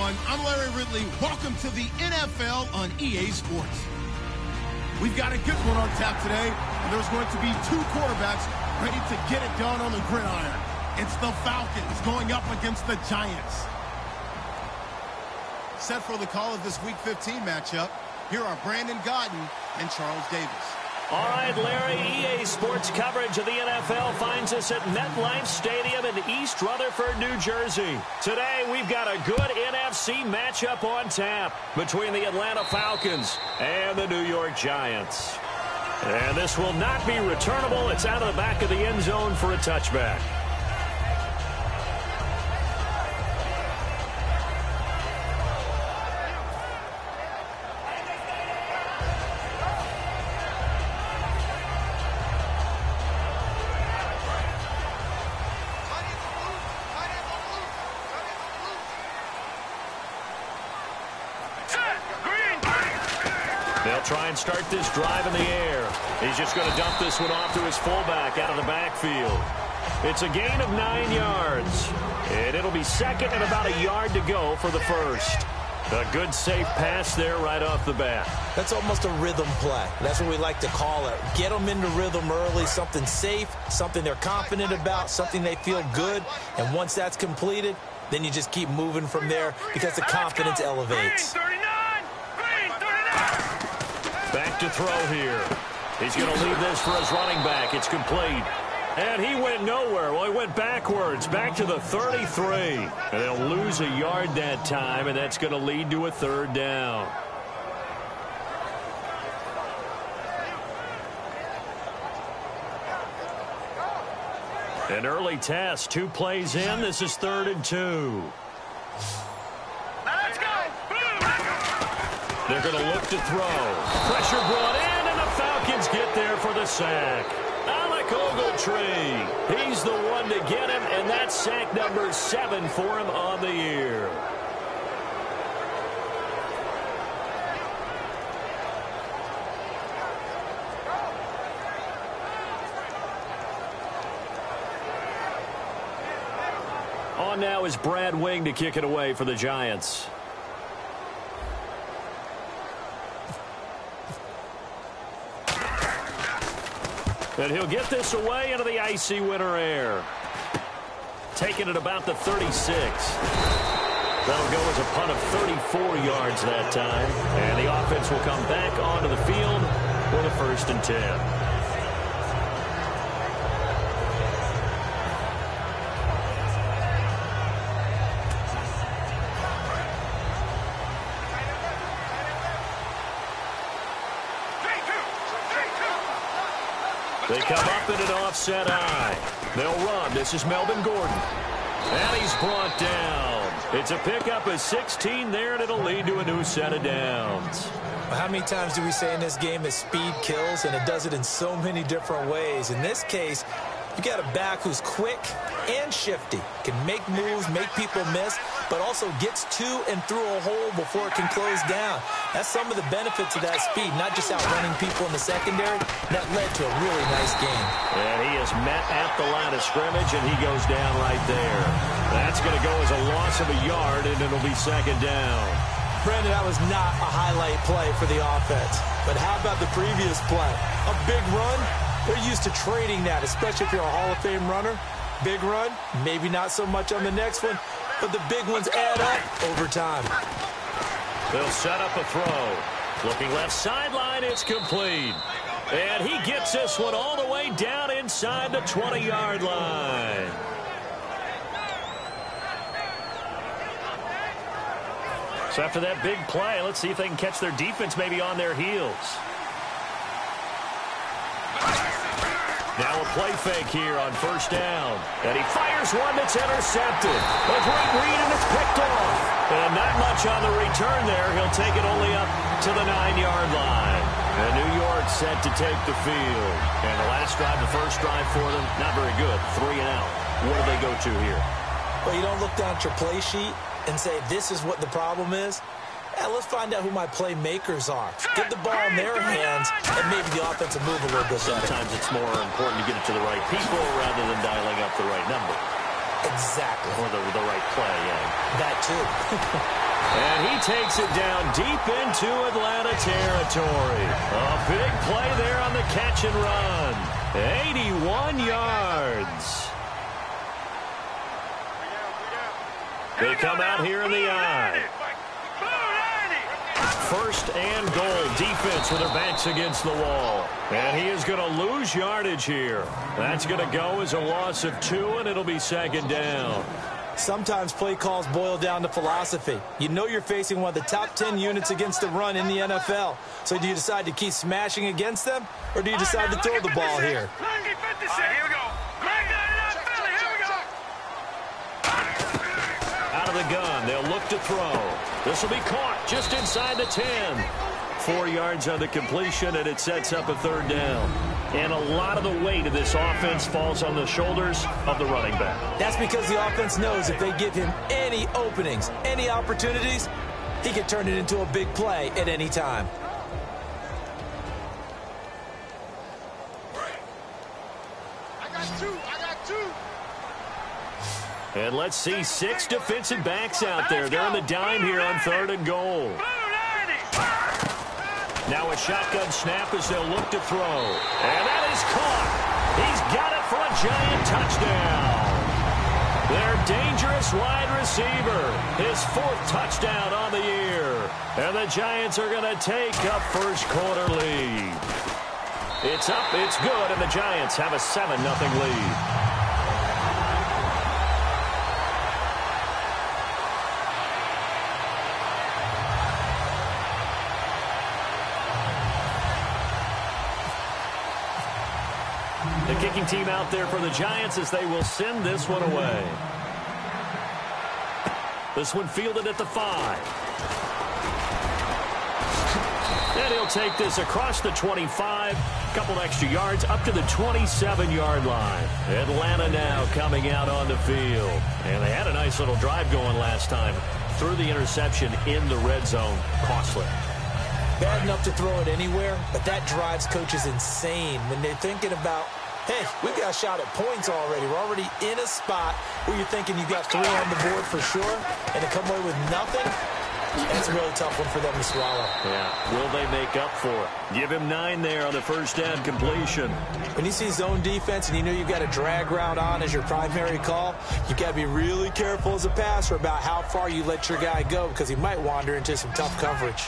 everyone. I'm Larry Ridley. Welcome to the NFL on EA Sports. We've got a good one on tap today, and there's going to be two quarterbacks ready to get it done on the gridiron. It's the Falcons going up against the Giants. Set for the call of this Week 15 matchup, here are Brandon Godden and Charles Davis. All right, Larry, EA Sports coverage of the NFL finds us at MetLife Stadium in East Rutherford, New Jersey. Today, we've got a good NFC matchup on tap between the Atlanta Falcons and the New York Giants. And this will not be returnable. It's out of the back of the end zone for a touchback. They'll try and start this drive in the air. He's just going to dump this one off to his fullback out of the backfield. It's a gain of 9 yards. And it'll be second and about a yard to go for the first. A good, safe pass there right off the bat. That's almost a rhythm play. That's what we like to call it. Get them into rhythm early, something safe, something they're confident about, something they feel good. And once that's completed, then you just keep moving from there because the confidence elevates. Back to throw here. He's going to leave this for his running back. It's complete. And he went nowhere. Well, he went backwards, back to the 33. And they'll lose a yard that time, and that's going to lead to a third down. An early test, 2 plays in. This is 3rd and 2. They're going to look to throw. Pressure brought in, and the Falcons get there for the sack. Alec Ogletree, he's the one to get him, and that's sack number 7 for him on the year. On now is Brad Wing to kick it away for the Giants. And he'll get this away into the icy winter air. Taking it about the 36. That'll go as a punt of 34 yards that time. And the offense will come back onto the field for the 1st and 10. They come up in an offset eye. They'll run. This is Melvin Gordon. And he's brought down. It's a pickup of 16 there, and it'll lead to a new set of downs. Well, how many times do we say in this game that speed kills, and it does it in so many different ways? In this case, you got a back who's quick and shifty, can make moves, make people miss, but also gets to and through a hole before it can close down. That's some of the benefits of that speed, not just outrunning people in the secondary. That led to a really nice game. And he is met at the line of scrimmage, and he goes down right there. That's going to go as a loss of a yard, and it'll be 2nd down. Brandon, that was not a highlight play for the offense. But how about the previous play? A big run? They're used to trading that, especially if you're a Hall of Fame runner. Big run, maybe not so much on the next one, but the big ones add up over time. They'll set up a throw. Looking left sideline, it's complete. And he gets this one all the way down inside the 20-yard line. So after that big play, let's see if they can catch their defense maybe on their heels. Now a play fake here on 1st down. And he fires one that's intercepted. A great read, and it's picked off. And not much on the return there. He'll take it only up to the 9-yard line. And New York set to take the field. And the last drive, the first drive for them, not very good. 3 and out. What do they go to here? Well, you don't look down at your play sheet and say, this is what the problem is. Let's find out who my playmakers are. Get the ball in their hands, and maybe the offense will move a little bit better. Sometimes it's more important to get it to the right people rather than dialing up the right number. Exactly. Or the right play, yeah. That too. And he takes it down deep into Atlanta territory. A big play there on the catch and run. 81 yards. They come out here in the I. First and goal, defense with their backs against the wall. And he is going to lose yardage here. That's going to go as a loss of 2, and it'll be second down. Sometimes play calls boil down to philosophy. You know you're facing one of the top 10 units against the run in the NFL. So do you decide to keep smashing against them, or do you decide to throw the ball here? Here we go. Out of the gun, they'll look to throw. This will be caught just inside the 10. 4 yards on the completion, and it sets up a third down. And a lot of the weight of this offense falls on the shoulders of the running back. That's because the offense knows if they give him any openings, any opportunities, he can turn it into a big play at any time. I got two. And let's see 6 defensive backs out there. They're in the dime here on 3rd and goal. Now a shotgun snap as they'll look to throw. And that is caught. He's got it for a giant touchdown. Their dangerous wide receiver. His 4th touchdown on the year. And the Giants are going to take a first quarter lead. It's up, it's good, and the Giants have a 7-0 lead. The kicking team out there for the Giants as they will send this one away. This one fielded at the 5. And he'll take this across the 25. Couple extra yards up to the 27-yard line. Atlanta now coming out on the field. And they had a nice little drive going last time. Threw the interception in the red zone. Costly. Bad enough to throw it anywhere, but that drives coaches insane when they're thinking about, hey, we got a shot at points already. We're already in a spot where you're thinking you got 3 on the board for sure, and to come away with nothing, that's a really tough one for them to swallow. Yeah, will they make up for it? Give him 9 there on the first down completion. When you see zone defense and you know you've got a drag route on as your primary call, you got to be really careful as a passer about how far you let your guy go because he might wander into some tough coverage.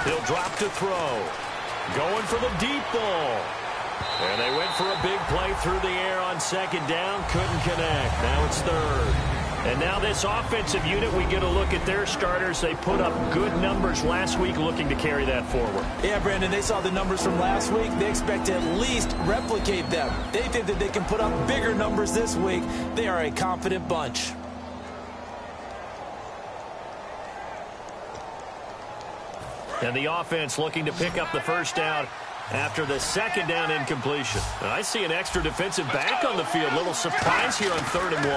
He'll drop to throw. Going for the deep ball. And they went for a big play through the air on second down. Couldn't connect. Now it's 3rd. And now this offensive unit, we get a look at their starters. They put up good numbers last week, looking to carry that forward. Yeah, Brandon, they saw the numbers from last week. They expect to at least replicate them. They think that they can put up bigger numbers this week. They are a confident bunch. And the offense looking to pick up the first down after the second down incompletion. And I see an extra defensive back on the field. Little surprise here on 3rd and 1.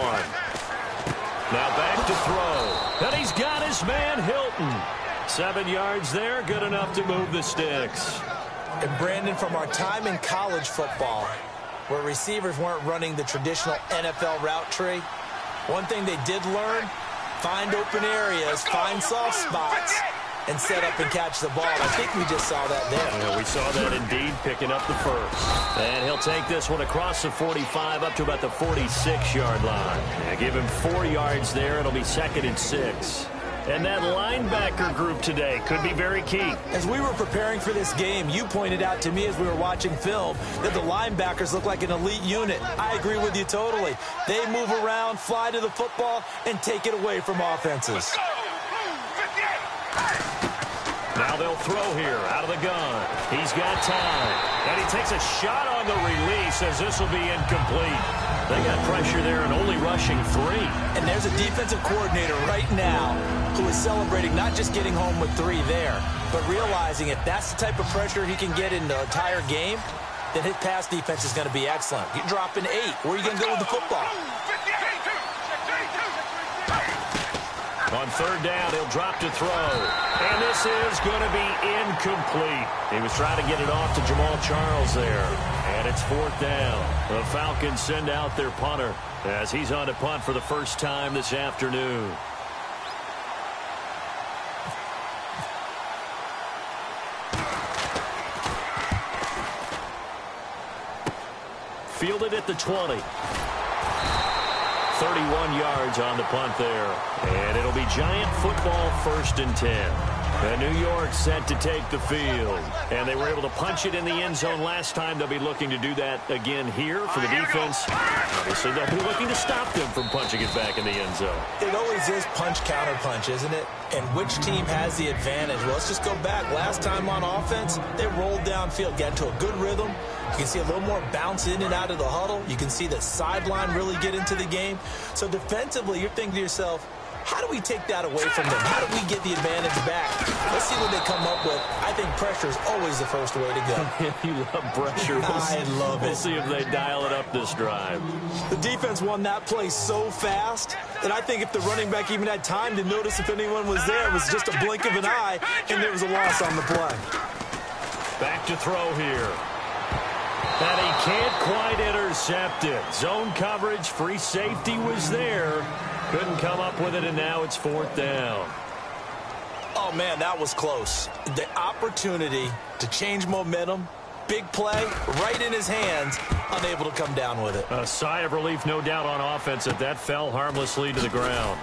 Now back to throw. And he's got his man Hilton. 7 yards there, good enough to move the sticks. And Brandon, from our time in college football, where receivers weren't running the traditional NFL route tree, one thing they did learn, find open areas, find soft spots, and set up and catch the ball. I think we just saw that there. Yeah, we saw that indeed, picking up the first. And he'll take this one across the 45 up to about the 46-yard line. Yeah, give him 4 yards there. It'll be 2nd and 6. And that linebacker group today could be very key. As we were preparing for this game, you pointed out to me as we were watching film that the linebackers look like an elite unit. I agree with you totally. They move around, fly to the football, and take it away from offenses. Now they'll throw here out of the gun. He's got time. And he takes a shot on the release as this will be incomplete. They got pressure there and only rushing 3. And there's a defensive coordinator right now who is celebrating not just getting home with 3 there, but realizing if that's the type of pressure he can get in the entire game, then his pass defense is going to be excellent. You're dropping 8. Where are you going to go with the football? On third down, he'll drop to throw. And this is going to be incomplete. He was trying to get it off to Jamal Charles there. And it's fourth down. The Falcons send out their punter as he's on to punt for the first time this afternoon. Fielded at the 20. 31 yards on the punt there. And it'll be Giant football, 1st and 10. And New York set to take the field. And they were able to punch it in the end zone last time. They'll be looking to do that again here for the defense. Obviously, they'll be looking to stop them from punching it back in the end zone. It always is punch-counter-punch, isn't it? And which team has the advantage? Well, let's just go back. Last time on offense, they rolled downfield, got into a good rhythm. You can see a little more bounce in and out of the huddle. You can see the sideline really get into the game. So defensively, you're thinking to yourself, how do we take that away from them? How do we get the advantage back? Let's see what they come up with. I think pressure is always the first way to go. You love pressure. I love it. We'll see if they dial it up this drive. The defense won that play so fast that I think if the running back even had time to notice if anyone was there, it was just a blink of an eye, and there was a loss on the play. Back to throw here. And he can't quite intercept it. Zone coverage, free safety was there. Couldn't come up with it, and now it's fourth down. Oh, man, that was close. The opportunity to change momentum, big play, right in his hands, unable to come down with it. A sigh of relief, no doubt, on offense that fell harmlessly to the ground.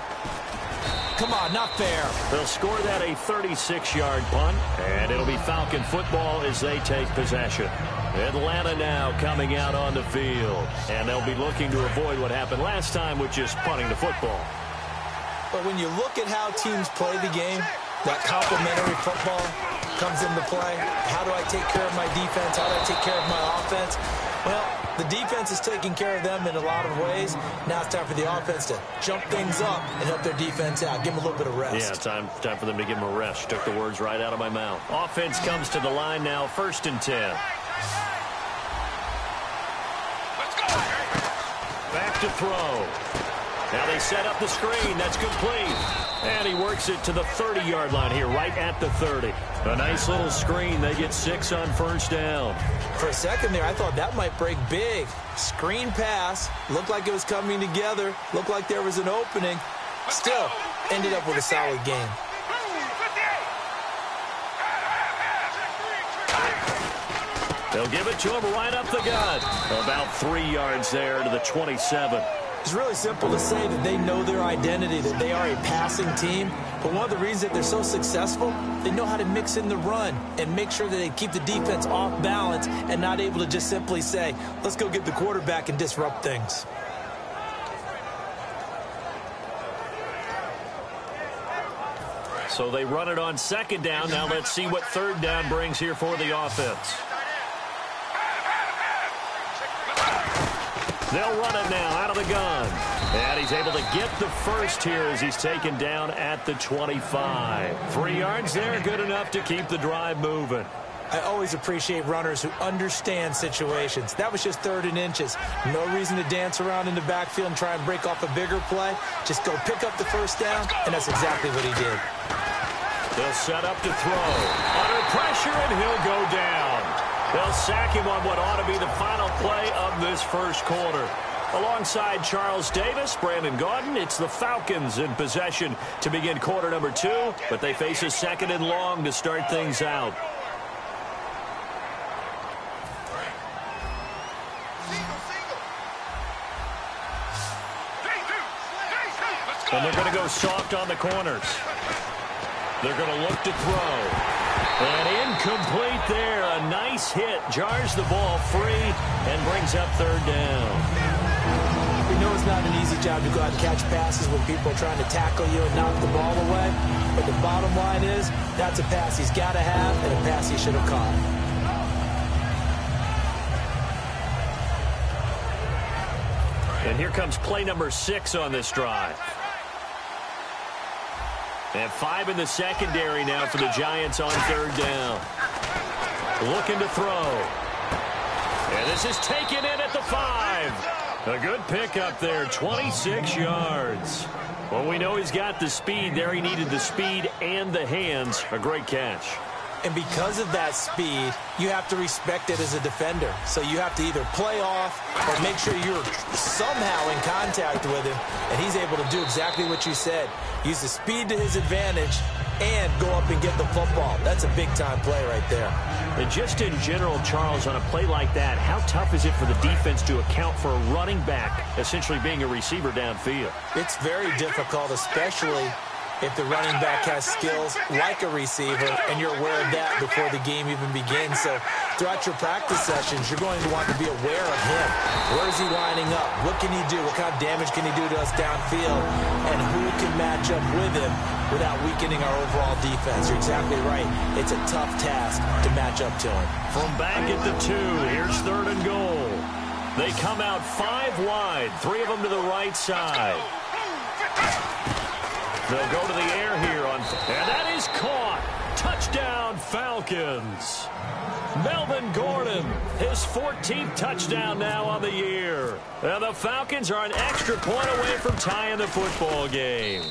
Come on, not fair. They'll score that a 36-yard punt, and it'll be Falcon football as they take possession. Atlanta now coming out on the field, and they'll be looking to avoid what happened last time with just punting the football. But when you look at how teams play the game, that complementary football comes into play. How do I take care of my defense? How do I take care of my offense? Well, the defense is taking care of them in a lot of ways. Now it's time for the offense to jump things up and help their defense out. Give them a little bit of rest. Yeah, time for them to give them a rest. Took the words right out of my mouth. Offense comes to the line now, 1st and 10. Back to throw. Now they set up the screen. That's complete. And he works it to the 30-yard line here, right at the 30. A nice little screen. They get 6 on 1st down. For a second there, I thought that might break big. Screen pass. Looked like it was coming together. Looked like there was an opening. Still, ended up with a solid game. They'll give it to him right up the gut. About 3 yards there to the 27. It's really simple to say that they know their identity, that they are a passing team. But one of the reasons that they're so successful, they know how to mix in the run and make sure that they keep the defense off balance and not able to just simply say, let's go get the quarterback and disrupt things. So they run it on 2nd down. Now let's see what 3rd down brings here for the offense. They'll run it now out of the gun. And he's able to get the first here as he's taken down at the 25. 3 yards there, good enough to keep the drive moving. I always appreciate runners who understand situations. That was just 3rd and inches. No reason to dance around in the backfield and try and break off a bigger play. Just go pick up the 1st down, and that's exactly what he did. They'll set up to throw. Under pressure, and he'll go down. They'll sack him on what ought to be the final play of this 1st quarter. Alongside Charles Davis, Brandon Gaudin, it's the Falcons in possession to begin quarter number 2, but they face a 2nd and long to start things out. And they're going to go soft on the corners. They're going to look to throw. And incomplete there. A nice hit. Jars the ball free and brings up 3rd down. We know it's not an easy job to go out and catch passes when people are trying to tackle you and knock the ball away. But the bottom line is that's a pass he's got to have and a pass he should have caught. And here comes play number 6 on this drive. And 5 in the secondary now for the Giants on 3rd down. Looking to throw. And this is taken in at the 5. A good pickup there, 26 yards. Well, we know he's got the speed there. He needed the speed and the hands. A great catch. And because of that speed, you have to respect it as a defender. So you have to either play off or make sure you're somehow in contact with him, and he's able to do exactly what you said. Use the speed to his advantage and go up and get the football. That's a big-time play right there. And just in general, Charles, on a play like that, how tough is it for the defense to account for a running back essentially being a receiver downfield? It's very difficult, especially if the running back has skills like a receiver, and you're aware of that before the game even begins. So throughout your practice sessions, you're going to want to be aware of him. Where is he lining up? What can he do? What kind of damage can he do to us downfield? And who can match up with him without weakening our overall defense? You're exactly right. It's a tough task to match up to him. From back at the 2, here's 3rd and goal. They come out 5 wide, 3 of them to the right side. They'll go to the air here on, and that is caught. Touchdown, Falcons. Melvin Gordon, his 14th touchdown now on the year. And the Falcons are an extra point away from tying the football game.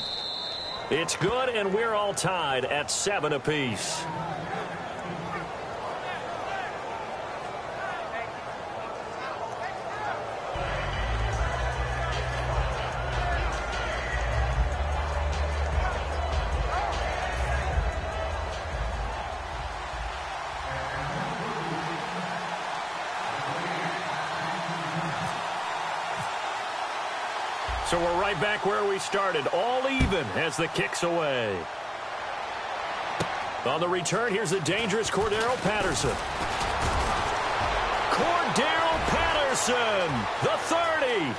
It's good, and we're all tied at 7 apiece. So we're right back where we started, all even as the kick's away. On the return, here's the dangerous Cordero Patterson. Cordero Patterson, the 30.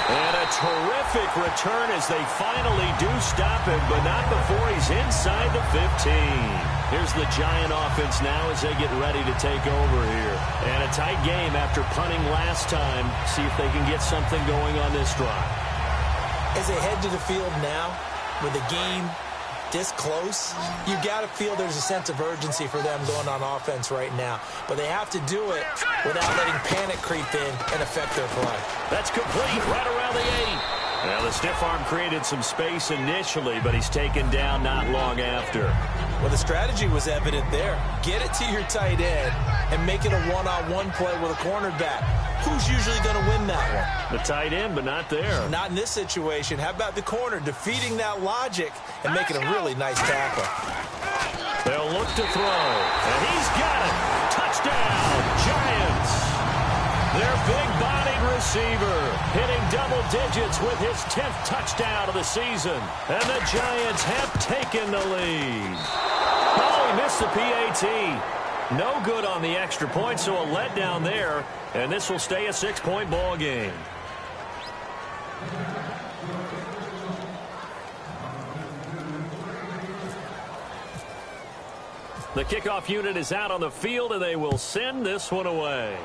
And a terrific return as they finally do stop him, but not before he's inside the 15. Here's the Giant offense now as they get ready to take over here. And a tight game after punting last time. See if they can get something going on this drive. As they head to the field now, with the game this close, you got to feel there's a sense of urgency for them going on offense right now. But they have to do it without letting panic creep in and affect their play. That's complete right around the 8. Now, the stiff arm created some space initially, but he's taken down not long after. Well, the strategy was evident there. Get it to your tight end and make it a one-on-one play with a cornerback. Who's usually going to win that one? The tight end, but not there. Not in this situation. How about the corner defeating that logic and making a really nice tackle? They'll look to throw, and he's got it. Touchdown, Giants. Their big-bodied receiver hitting double digits with his 10th touchdown of the season. And the Giants have taken the lead. Oh, he missed the PAT. No good on the extra point, so a letdown there. And this will stay a 6-point ball game. The kickoff unit is out on the field, and they will send this one away.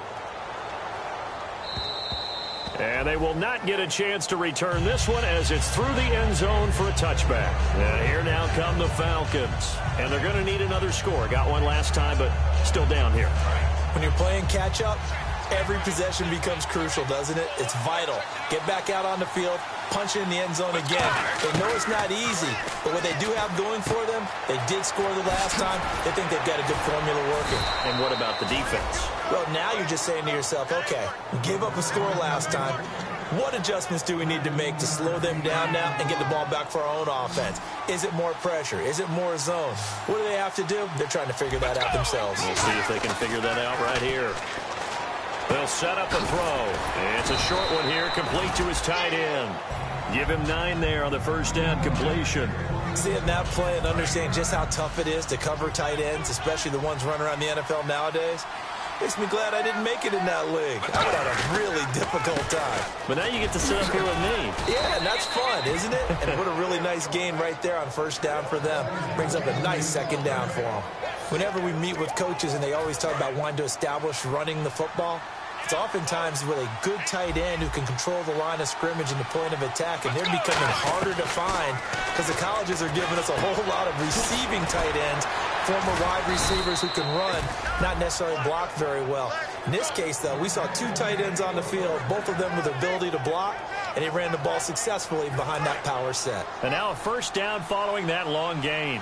And they will not get a chance to return this one as it's through the end zone for a touchback. And here now come the Falcons. And they're going to need another score. Got one last time, but still down here. When you're playing catch-up, every possession becomes crucial, doesn't it? It's vital. Get back out on the field, punch it in the end zone again. They know it's not easy, but what they do have going for them, they did score the last time. They think they've got a good formula working. And what about the defense? Well, now you're just saying to yourself, okay, we gave up a score last time. What adjustments do we need to make to slow them down now and get the ball back for our own offense? Is it more pressure? Is it more zone? What do they have to do? They're trying to figure that out themselves. We'll see if they can figure that out right here. They'll set up a throw. It's a short one here, complete to his tight end. Give him 9 there on the first down completion. Seeing that play and understanding just how tough it is to cover tight ends, especially the ones running around the NFL nowadays, makes me glad I didn't make it in that league. I would have had a really difficult time. But now you get to sit up here with me. Yeah, and that's fun, isn't it? And what a really nice gain right there on first down for them. Brings up a nice second down for them. Whenever we meet with coaches and they always talk about wanting to establish running the football, it's oftentimes with a good tight end who can control the line of scrimmage and the point of attack, and they're becoming harder to find because the colleges are giving us a whole lot of receiving tight ends, former wide receivers who can run, not necessarily block very well. In this case, though, we saw 2 tight ends on the field, both of them with the ability to block, and he ran the ball successfully behind that power set. And now a first down following that long gain.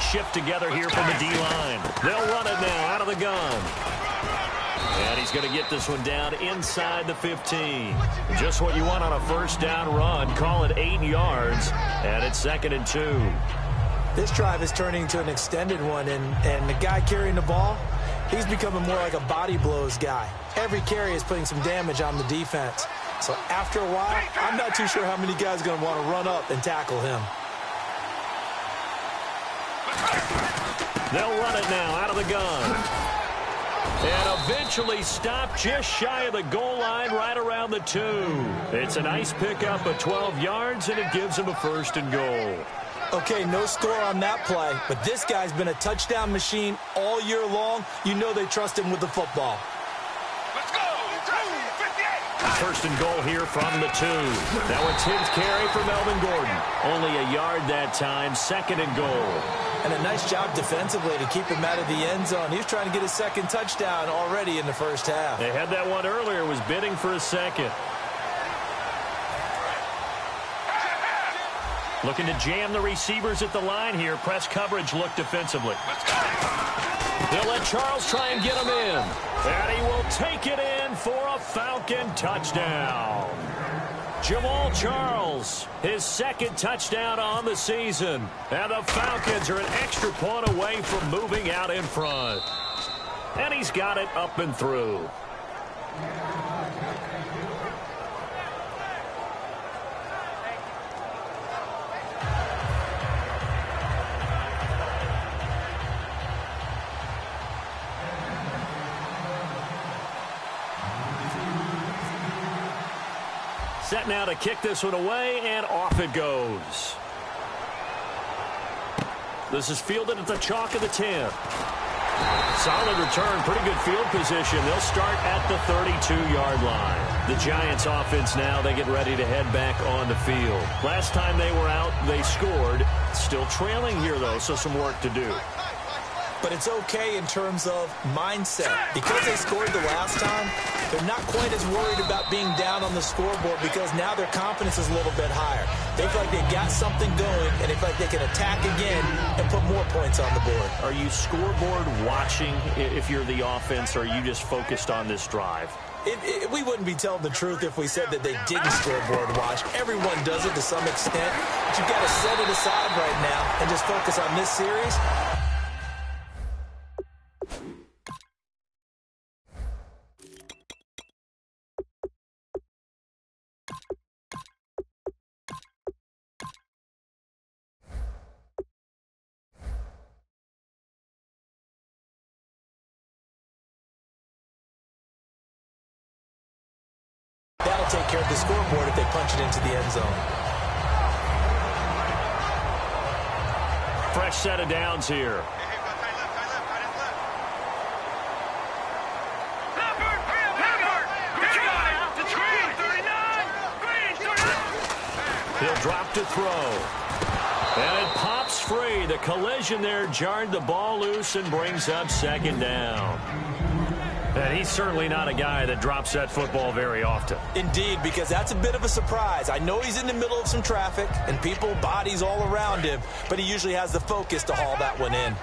Shift together here from the D-line. They'll run it now out of the gun. And he's going to get this one down inside the 15. Just what you want on a first down run. Call it 8 yards, and it's 2nd and 2. This drive is turning into an extended one, and the guy carrying the ball, he's becoming more like a body blows guy. Every carry is putting some damage on the defense. So after a while, I'm not too sure how many guys are going to want to run up and tackle him. They'll run it now out of the gun. And eventually stopped just shy of the goal line right around the 2. It's a nice pickup of 12 yards, and it gives him a 1st and goal. Okay, no score on that play, but this guy's been a touchdown machine all year long. You know they trust him with the football. Let's go. 58. 1st and goal here from the 2. Now a 10th carry for Melvin Gordon. Only a yard that time, 2nd and goal. And a nice job defensively to keep him out of the end zone. He was trying to get his 2nd touchdown already in the first half. They had that one earlier, was bidding for a 2nd. Looking to jam the receivers at the line here. Press coverage look defensively. They'll let Charles try and get him in. And he will take it in for a Falcon touchdown. Jamal Charles, his 2nd touchdown on the season. And the Falcons are an extra point away from moving out in front. And he's got it up and through. Set now to kick this one away, and off it goes. This is fielded at the chalk of the 10. Solid return, pretty good field position. They'll start at the 32-yard line. The Giants offense now, they get ready to head back on the field. Last time they were out, they scored. Still trailing here, though, so some work to do. But it's okay in terms of mindset. Because they scored the last time, they're not quite as worried about being down on the scoreboard because now their confidence is a little bit higher. They feel like they've got something going, and they feel like they can attack again and put more points on the board. Are you scoreboard watching if you're the offense, or are you just focused on this drive? We wouldn't be telling the truth if we said that they didn't scoreboard watch. Everyone does it to some extent, but you've got to set it aside right now and just focus on this series. That'll take care of the scoreboard if they punch it into the end zone. Fresh set of downs here. He'll drop to throw. And it pops free. The collision there jarred the ball loose and brings up 2nd down. And he's certainly not a guy that drops that football very often. Indeed, because that's a bit of a surprise. I know he's in the middle of some traffic and people, bodies all around him, but he usually has the focus to haul that one in.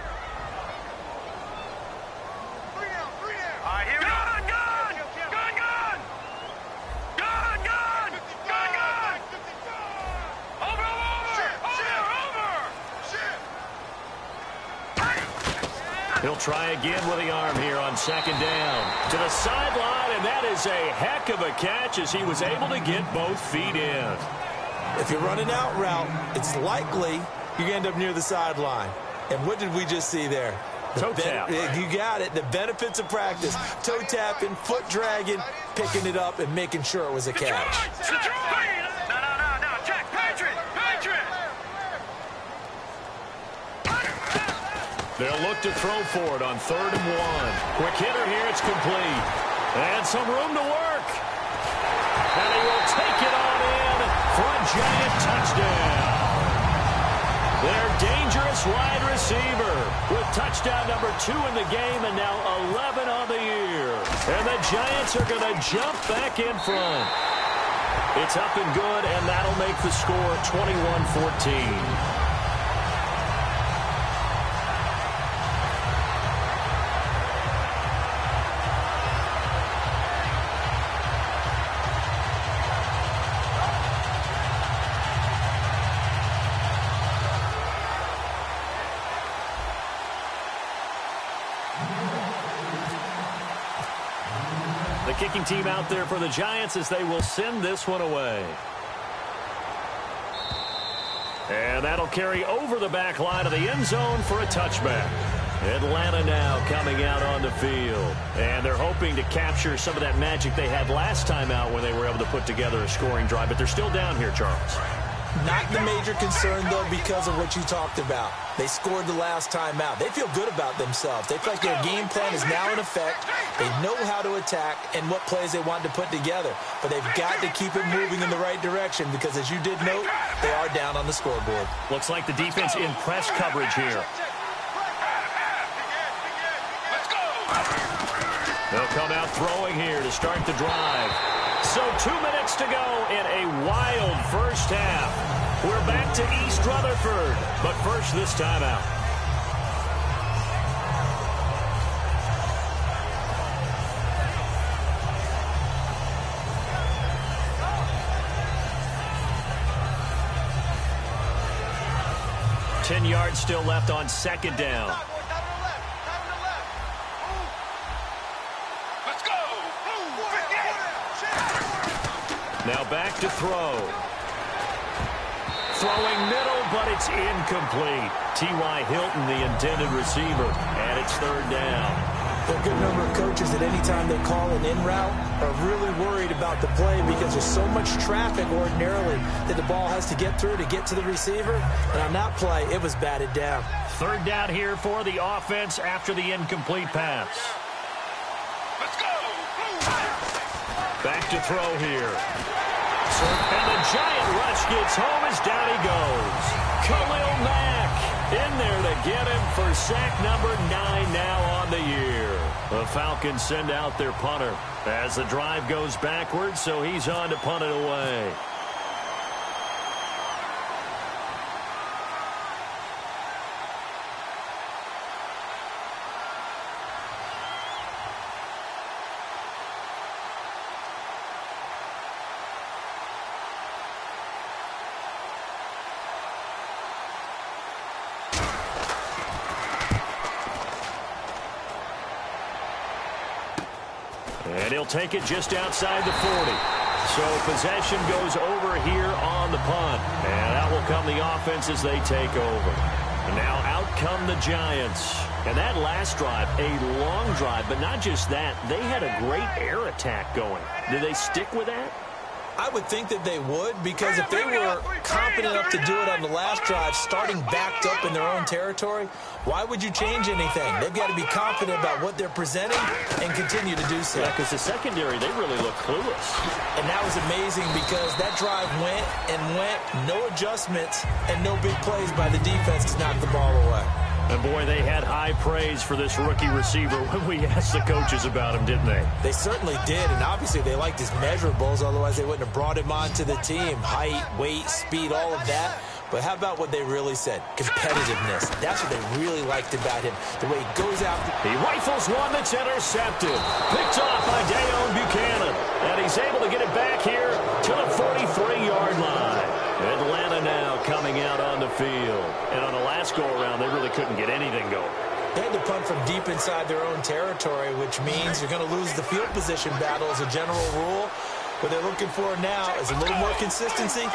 He'll try again with the arm here on 2nd down. To the sideline, and that is a heck of a catch as he was able to get both feet in. If you're running out route, it's likely you end up near the sideline. And what did we just see there? Toe tap. You got it. The benefits of practice. Toe tapping, foot dragging, picking it up, and making sure it was a catch. Check. Patriot. They'll look to throw for it on 3rd and 1. Quick hitter here, it's complete. And some room to work. And he will take it on in for a Giant touchdown. They're dangerous this wide receiver with touchdown number 2 in the game and now 11 on the year. And the Giants are going to jump back in front. It's up and good, and that'll make the score 21-14. The kicking team out there for the Giants as they will send this one away. And that'll carry over the back line of the end zone for a touchback. Atlanta now coming out on the field. And they're hoping to capture some of that magic they had last time out when they were able to put together a scoring drive. But they're still down here, Charles. Not the major concern, though, because of what you talked about. They scored the last time out. They feel good about themselves. They feel like their game plan is now in effect. They know how to attack and what plays they want to put together. But they've got to keep it moving in the right direction because, as you did note, they are down on the scoreboard. Looks like the defense in press coverage here. They'll come out throwing here to start the drive. So 2 minutes to go in a wild first half. We're back to East Rutherford, but first this timeout. Ten yards still left on second down. Now back to throw. Throwing middle, but it's incomplete. T.Y. Hilton, the intended receiver, and it's third down. There are a good number of coaches that anytime they call an in route are really worried about the play because there's so much traffic ordinarily that the ball has to get through to get to the receiver. And on that play, it was batted down. Third down here for the offense after the incomplete pass. Let's go. Back to throw here. And the giant rush gets home as down he goes. Khalil Mack in there to get him for sack number 9 now on the year. The Falcons send out their punter as the drive goes backwards, so he's on to punt it away. And he'll take it just outside the 40. So possession goes over here on the punt. And out will come the offense as they take over. And now out come the Giants. And that last drive, a long drive, but not just that. They had a great air attack going. Did they stick with that? I would think that they would, because if they were confident enough to do it on the last drive, starting backed up in their own territory, why would you change anything? They've got to be confident about what they're presenting and continue to do so. Yeah, because the secondary, they really look clueless. And that was amazing because that drive went and went, no adjustments, and no big plays by the defense to knock the ball away. And, boy, they had high praise for this rookie receiver when we asked the coaches about him, didn't they? They certainly did, and obviously they liked his measurables, otherwise they wouldn't have brought him onto the team. Height, weight, speed, all of that. But how about what they really said? Competitiveness. That's what they really liked about him. The way he goes out. He rifles one that's intercepted. Picked off by Dayon Buchanan. And he's able to get it back here to the 43-yard line. Atlanta now coming out on the field. And on the last go-around, they really couldn't get anything going. They had to punt from deep inside their own territory, which means you're going to lose the field position battle as a general rule. What they're looking for now is a little more consistency,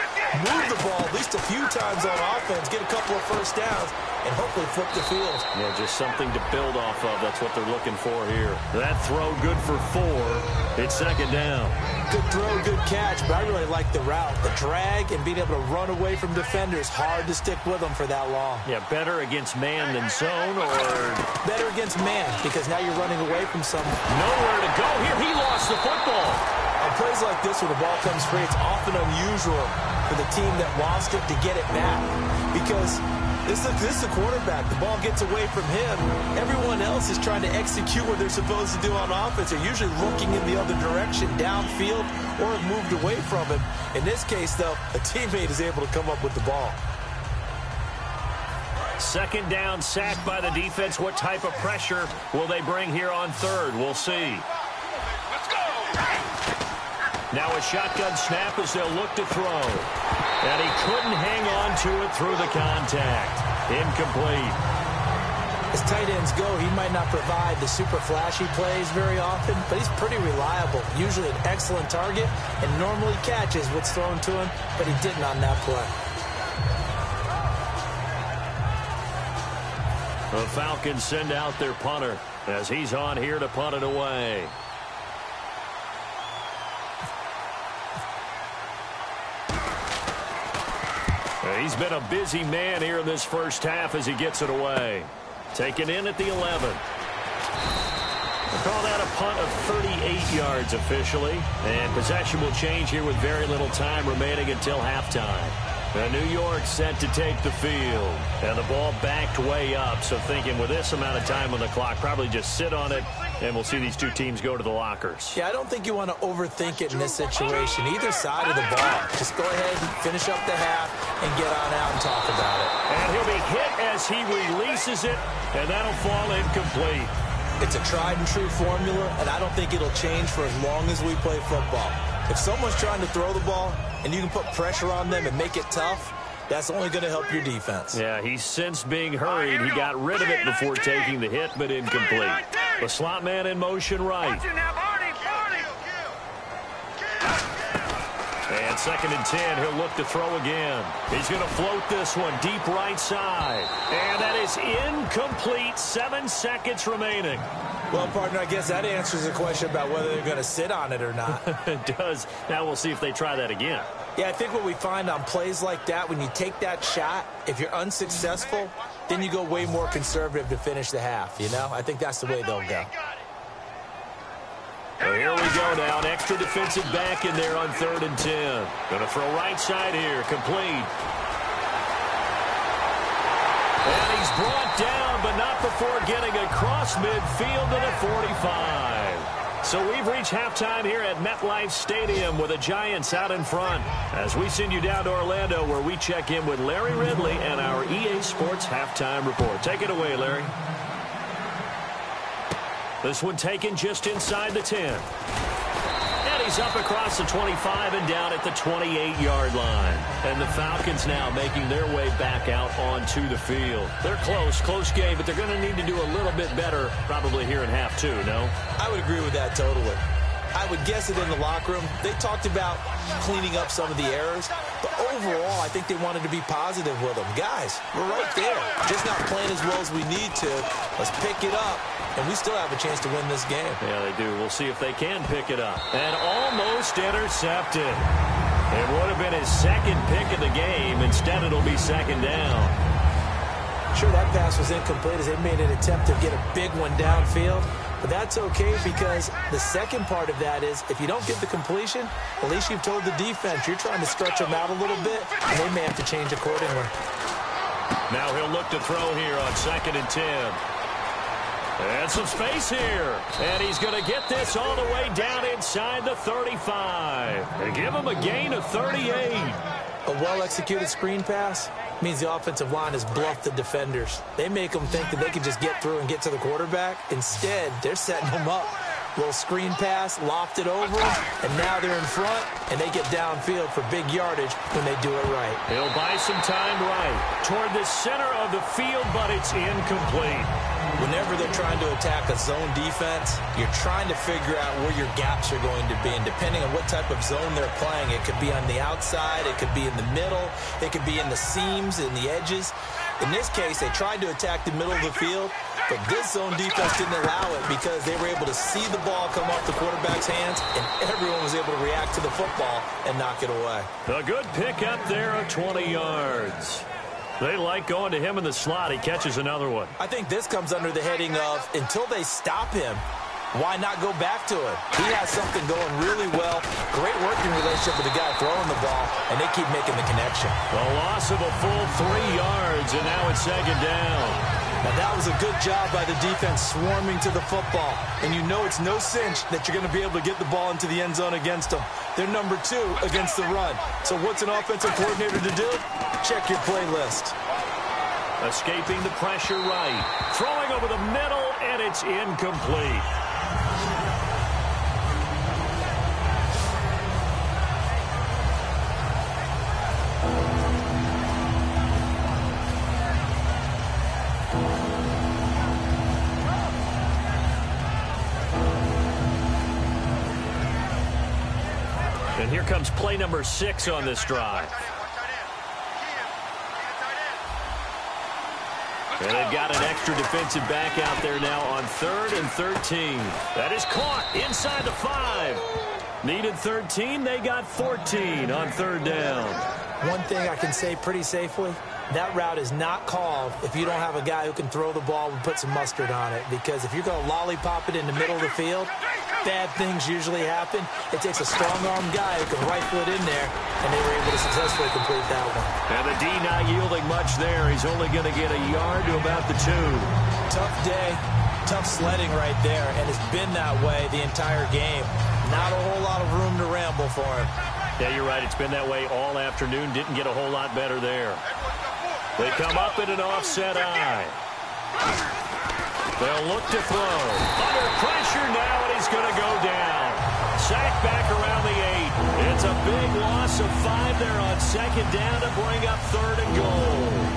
move the ball at least a few times on offense, get a couple of first downs, and hopefully flip the field. Yeah, just something to build off of. That's what they're looking for here. That throw good for 4. It's second down. Good throw, good catch, but I really like the route. The drag and being able to run away from defenders, hard to stick with them for that long. Yeah, better against man than zone, or... Better against man, because now you're running away from someone. Nowhere to go here. He lost the football. On plays like this where the ball comes free, it's often unusual for the team that lost it to get it back. Because this is a quarterback. The ball gets away from him. Everyone else is trying to execute what they're supposed to do on offense. They're usually looking in the other direction, downfield, or have moved away from him. In this case, though, a teammate is able to come up with the ball. Second down, sack by the defense. What type of pressure will they bring here on third? We'll see. Let's go. Now a shotgun snap as they'll look to throw. And he couldn't hang on to it through the contact. Incomplete. As tight ends go, he might not provide the super flashy plays very often, but he's pretty reliable. Usually an excellent target and normally catches what's thrown to him, but he didn't on that play. The Falcons send out their punter as he's on here to punt it away. He's been a busy man here in this first half as he gets it away. Taken in at the 11. We'll call that a punt of 38 yards officially. And possession will change here with very little time remaining until halftime. New York set to take the field. And the ball backed way up. So thinking with this amount of time on the clock, probably just sit on it. And we'll see these two teams go to the lockers. Yeah, I don't think you want to overthink it in this situation. Either side of the ball. Just go ahead and finish up the half and get on out and talk about it. And he'll be hit as he releases it. And that'll fall incomplete. It's a tried and true formula, and I don't think it'll change for as long as we play football. If someone's trying to throw the ball and you can put pressure on them and make it tough, that's only going to help your defense. Yeah, he's since being hurried. He got rid of it before taking the hit, but incomplete. The slot man in motion right. And 2nd and 10, he'll look to throw again. He's going to float this one deep right side. And that is incomplete. 7 seconds remaining. Well, partner, I guess that answers the question about whether they're going to sit on it or not. It does. Now we'll see if they try that again. Yeah, I think what we find on plays like that, when you take that shot, if you're unsuccessful, then you go way more conservative to finish the half, you know? I think that's the way they'll go. Well, here we go now. An extra defensive back in there on 3rd and 10. Going to throw right side here. Complete. And he's brought down, but not before getting across midfield to the 45. So we've reached halftime here at MetLife Stadium with the Giants out in front. As we send you down to Orlando where we check in with Larry Ridley and our EA Sports Halftime Report. Take it away, Larry. This one taken just inside the 10. And he's up across the 25 and down at the 28-yard line. And the Falcons now making their way back out onto the field. They're close game, but they're going to need to do a little bit better probably here in half two, no? I would agree with that totally. I would guess it in the locker room. They talked about cleaning up some of the errors, but overall, I think they wanted to be positive with them. Guys, we're right there. Just not playing as well as we need to. Let's pick it up, and we still have a chance to win this game. Yeah, they do. We'll see if they can pick it up. And almost intercepted. It would have been his second pick of the game. Instead, it'll be 2nd down. Sure, that pass was incomplete as they made an attempt to get a big one downfield. But that's okay because the second part of that is if you don't get the completion, at least you've told the defense you're trying to stretch them out a little bit, and they may have to change accordingly. Now he'll look to throw here on 2nd and 10. And some space here. And he's going to get this all the way down inside the 35. And give him a gain of 38. A well-executed screen pass means the offensive line has bluffed the defenders. They make them think that they can just get through and get to the quarterback. Instead, they're setting them up. Little screen pass, lofted over them, and now they're in front, and they get downfield for big yardage when they do it right. He'll buy some time right toward the center of the field, but it's incomplete. Whenever they're trying to attack a zone defense, you're trying to figure out where your gaps are going to be. And depending on what type of zone they're playing, it could be on the outside, it could be in the middle, it could be in the seams and the edges. In this case, they tried to attack the middle of the field, but this zone defense didn't allow it because they were able to see the ball come off the quarterback's hands, and everyone was able to react to the football and knock it away. A good pick up there of 20 yards. They like going to him in the slot. He catches another one. I think this comes under the heading of until they stop him, why not go back to it? He has something going really well, great working relationship with the guy throwing the ball, and they keep making the connection. A loss of a full 3 yards, and now it's second down. Now that was a good job by the defense swarming to the football. And you know it's no cinch that you're going to be able to get the ball into the end zone against them. They're number 2 against the run. So what's an offensive coordinator to do? Check your playlist. Escaping the pressure right. Throwing over the middle, and it's incomplete. And here comes play number 6 on this drive. And they've got an extra defensive back out there now on 3rd and 13. That is caught inside the 5. Needed 13. They got 14 on 3rd down. One thing I can say pretty safely, that route is not called if you don't have a guy who can throw the ball and put some mustard on it. Because if you're going to lollipop it in the middle of the field, bad things usually happen. It takes a strong-arm guy who can rifle it in there, and they were able to successfully complete that one. And the D not yielding much there. He's only going to get a yard to about the 2. Tough day, tough sledding right there, and it's been that way the entire game. Not a whole lot of room to ramble for him. Yeah, you're right. It's been that way all afternoon. Didn't get a whole lot better there. They come up in an offset eye. They'll look to throw. Under pressure now, and he's going to go down. Sacked back around the 8. It's a big loss of 5 there on 2nd down to bring up 3rd and goal.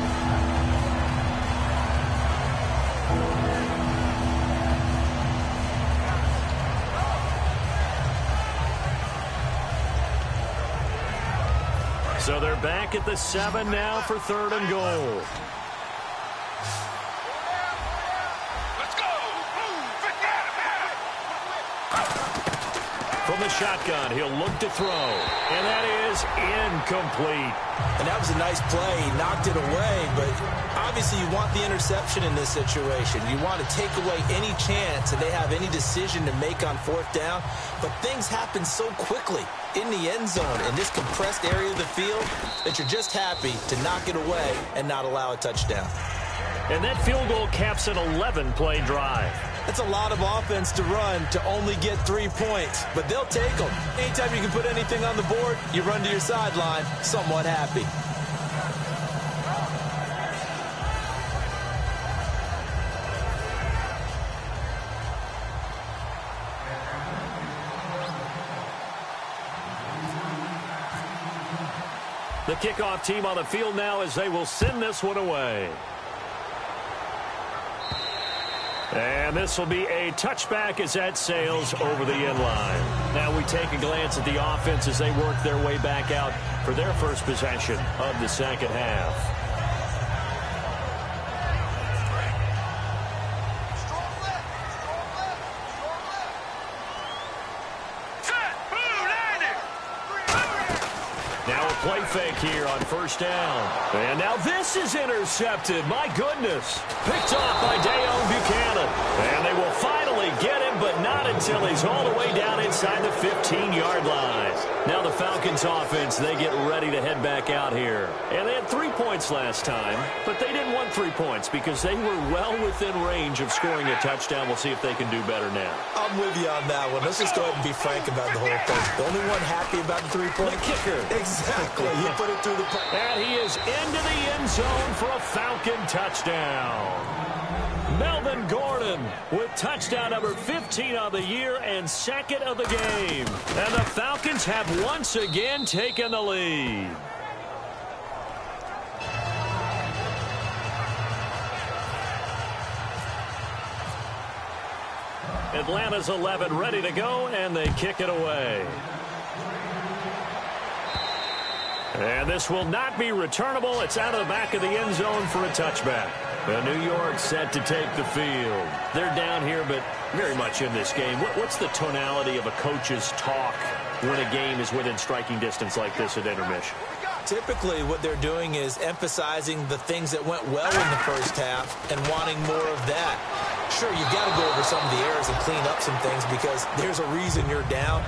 So they're back at the 7 now for 3rd and goal. Let's go. From the shotgun, he'll look to throw. And that is incomplete. And that was a nice play. He knocked it away, but obviously you want the interception in this situation. You want to take away any chance that they have any decision to make on 4th down. But things happen so quickly in the end zone in this compressed area of the field that you're just happy to knock it away and not allow a touchdown. And that field goal caps an 11-play drive. That's a lot of offense to run to only get 3 points, but they'll take them. Anytime you can put anything on the board, you run to your sideline somewhat happy. The kickoff team on the field now as they will send this one away. And this will be a touchback as that sails over the end line. Now we take a glance at the offense as they work their way back out for their first possession of the second half. Play fake here on 1st down. And now this is intercepted. My goodness. Picked off by Dayon Buchanan. And they will finally get him, but not until he's all the way down inside the 15-yard line. Now the Falcons offense, they get ready to head back out here. And they had 3 points last time, but they didn't want 3 points because they were well within range of scoring a touchdown. We'll see if they can do better now. I'm with you on that one. Let's just go ahead and be frank about the whole thing. The only one happy about the 3-point? The kicker. Exactly. He put it through the... And he is into the end zone for a Falcon touchdown. Melvin Gordon with touchdown number 15 of the year and 2nd of the game. And the Falcons have once again taken the lead. Atlanta's 11 ready to go, and they kick it away. And this will not be returnable. It's out of the back of the end zone for a touchback. New York set to take the field. They're down here, but very much in this game. What's the tonality of a coach's talk when a game is within striking distance like this at intermission? Typically, what they're doing is emphasizing the things that went well in the first half and wanting more of that. Sure, you've got to go over some of the errors and clean up some things because there's a reason you're down.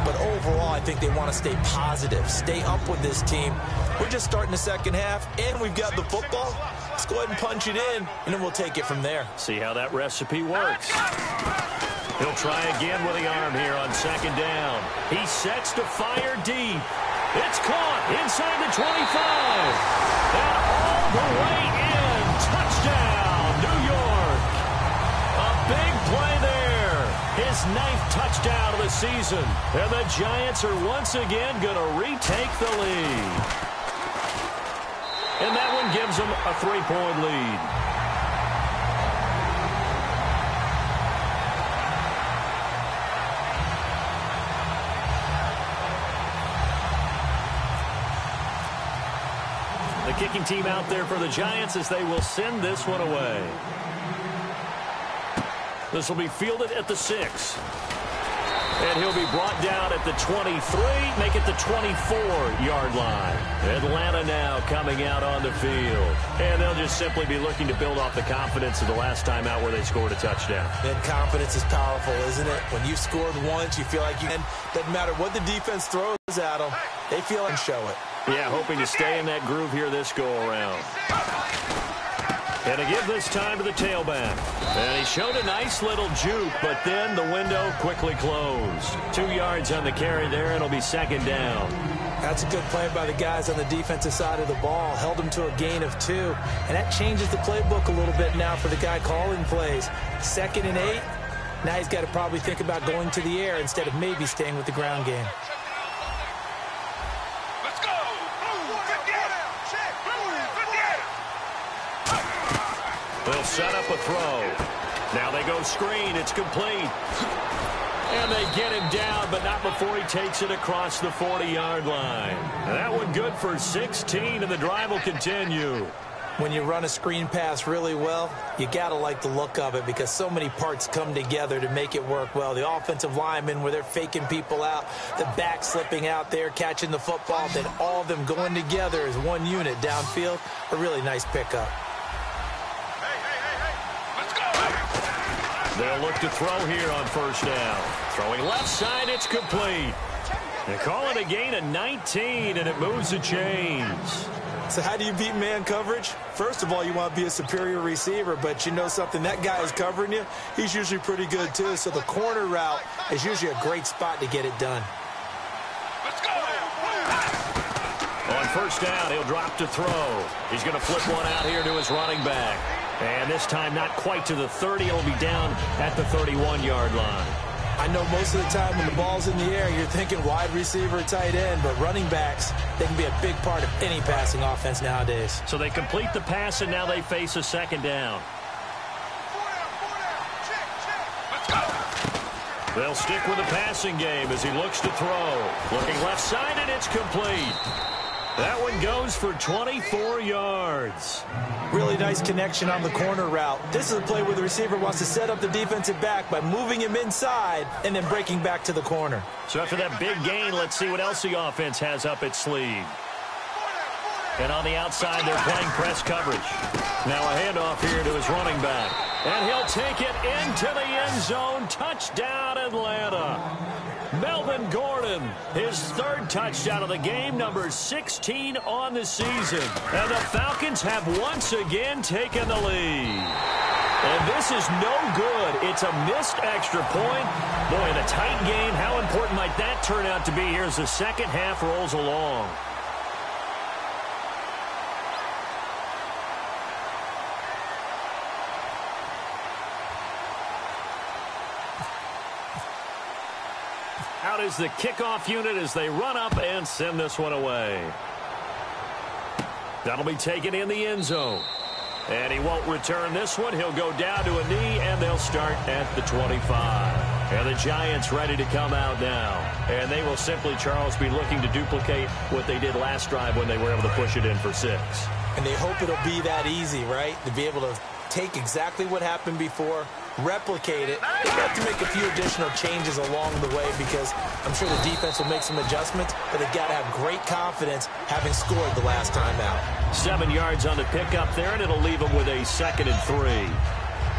But overall, I think they want to stay positive, stay up with this team. We're just starting the second half, and we've got the football. Let's go ahead and punch it in, and then we'll take it from there. See how that recipe works. He'll try again with the arm here on second down. He sets to fire deep. It's caught inside the 25. And all the way in. Touchdown, New York. A big play there. His 9th touchdown of the season. And the Giants are once again going to retake the lead. And that one gives them a 3-point lead. The kicking team out there for the Giants as they will send this one away. This will be fielded at the 6. And he'll be brought down at the 23, make it the 24-yard line. Atlanta now coming out on the field. And they'll just simply be looking to build off the confidence of the last time out where they scored a touchdown. And confidence is powerful, isn't it? When you've scored once, you feel like you can. Doesn't matter what the defense throws at them, they feel and show it. Yeah, hoping to stay in that groove here this go-around. And to give this time to the tailback. And he showed a nice little juke, but then the window quickly closed. 2 yards on the carry there, and it'll be second down. That's a good play by the guys on the defensive side of the ball. Held them to a gain of 2. And that changes the playbook a little bit now for the guy calling plays. 2nd and 8. Now he's got to probably think about going to the air instead of maybe staying with the ground game. They'll set up a throw. Now they go screen. It's complete. And they get him down, but not before he takes it across the 40-yard line. And that one good for 16, and the drive will continue. When you run a screen pass really well, you got to like the look of it because so many parts come together to make it work well. The offensive linemen, where they're faking people out, the back slipping out there, catching the football, then all of them going together as one unit downfield. A really nice pickup. They'll look to throw here on first down. Throwing left side, it's complete. They call it a gain of 19, and it moves the chains. So how do you beat man coverage? First of all, you want to be a superior receiver, but you know something, that guy is covering you. He's usually pretty good, too. So the corner route is usually a great spot to get it done. Let's go. On first down, he'll drop to throw. He's going to flip one out here to his running back. And this time not quite to the 30. It'll be down at the 31-yard line. I know most of the time when the ball's in the air, you're thinking wide receiver, tight end, but running backs, they can be a big part of any passing offense nowadays. So they complete the pass, and now they face a second down. Let's go. They'll stick with the passing game as he looks to throw. Looking left side, and it's complete. That one goes for 24 yards. Really nice connection on the corner route. This is a play where the receiver wants to set up the defensive back by moving him inside and then breaking back to the corner. So after that big gain, let's see what else the offense has up its sleeve. And on the outside, they're playing press coverage. Now a handoff here to his running back. And he'll take it into the end zone. Touchdown, Atlanta. Melvin Gordon, his 3rd touchdown of the game, number 16 on the season. And the Falcons have once again taken the lead. And this is no good. It's a missed extra point. Boy, in a tight game, how important might that turn out to be here as the second half rolls along? Out is the kickoff unit as they run up and send this one away. That'll be taken in the end zone. And he won't return this one. He'll go down to a knee, and they'll start at the 25. And the Giants ready to come out now. And they will simply, Charles, be looking to duplicate what they did last drive when they were able to push it in for 6. And they hope it'll be that easy, right? To be able to take exactly what happened before, replicate it. They have to make a few additional changes along the way because I'm sure the defense will make some adjustments, but they've got to have great confidence having scored the last time out. 7 yards on the pickup there, and it'll leave them with a 2nd and 3.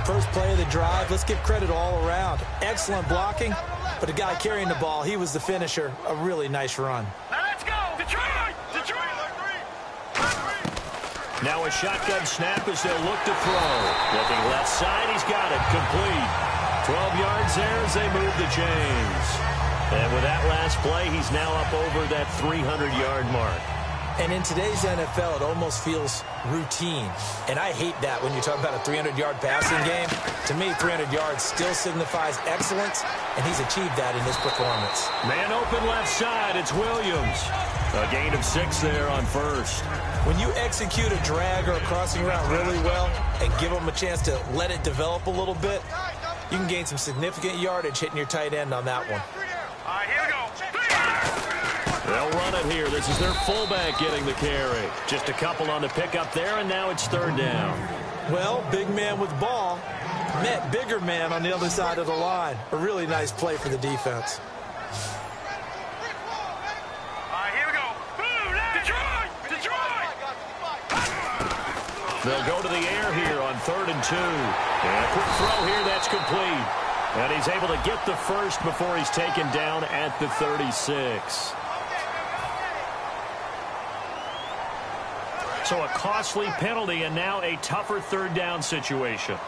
First play of the drive, let's give credit all around. Excellent blocking, but the guy carrying the ball, he was the finisher. A really nice run. Now let's go! Detroit! Detroit! Now a shotgun snap as they'll look to throw. Looking left side, he's got it. Complete. 12 yards there as they move the chains. And with that last play, he's now up over that 300-yard mark. And in today's NFL, it almost feels routine. And I hate that when you talk about a 300-yard passing game. To me, 300 yards still signifies excellence, and he's achieved that in this performance. Man open left side, it's Williams. A gain of 6 there on first. When you execute a drag or a crossing route really well and give them a chance to let it develop a little bit, you can gain some significant yardage hitting your tight end on that one. All right, here we go. They'll run it here. This is their fullback getting the carry. Just a couple on the pickup there, and now it's third down. Well, big man with ball met bigger man on the other side of the line. A really nice play for the defense. They'll go to the air here on 3rd and 2. And a quick throw here, that's complete. And he's able to get the first before he's taken down at the 36. So a costly penalty and now a tougher third down situation.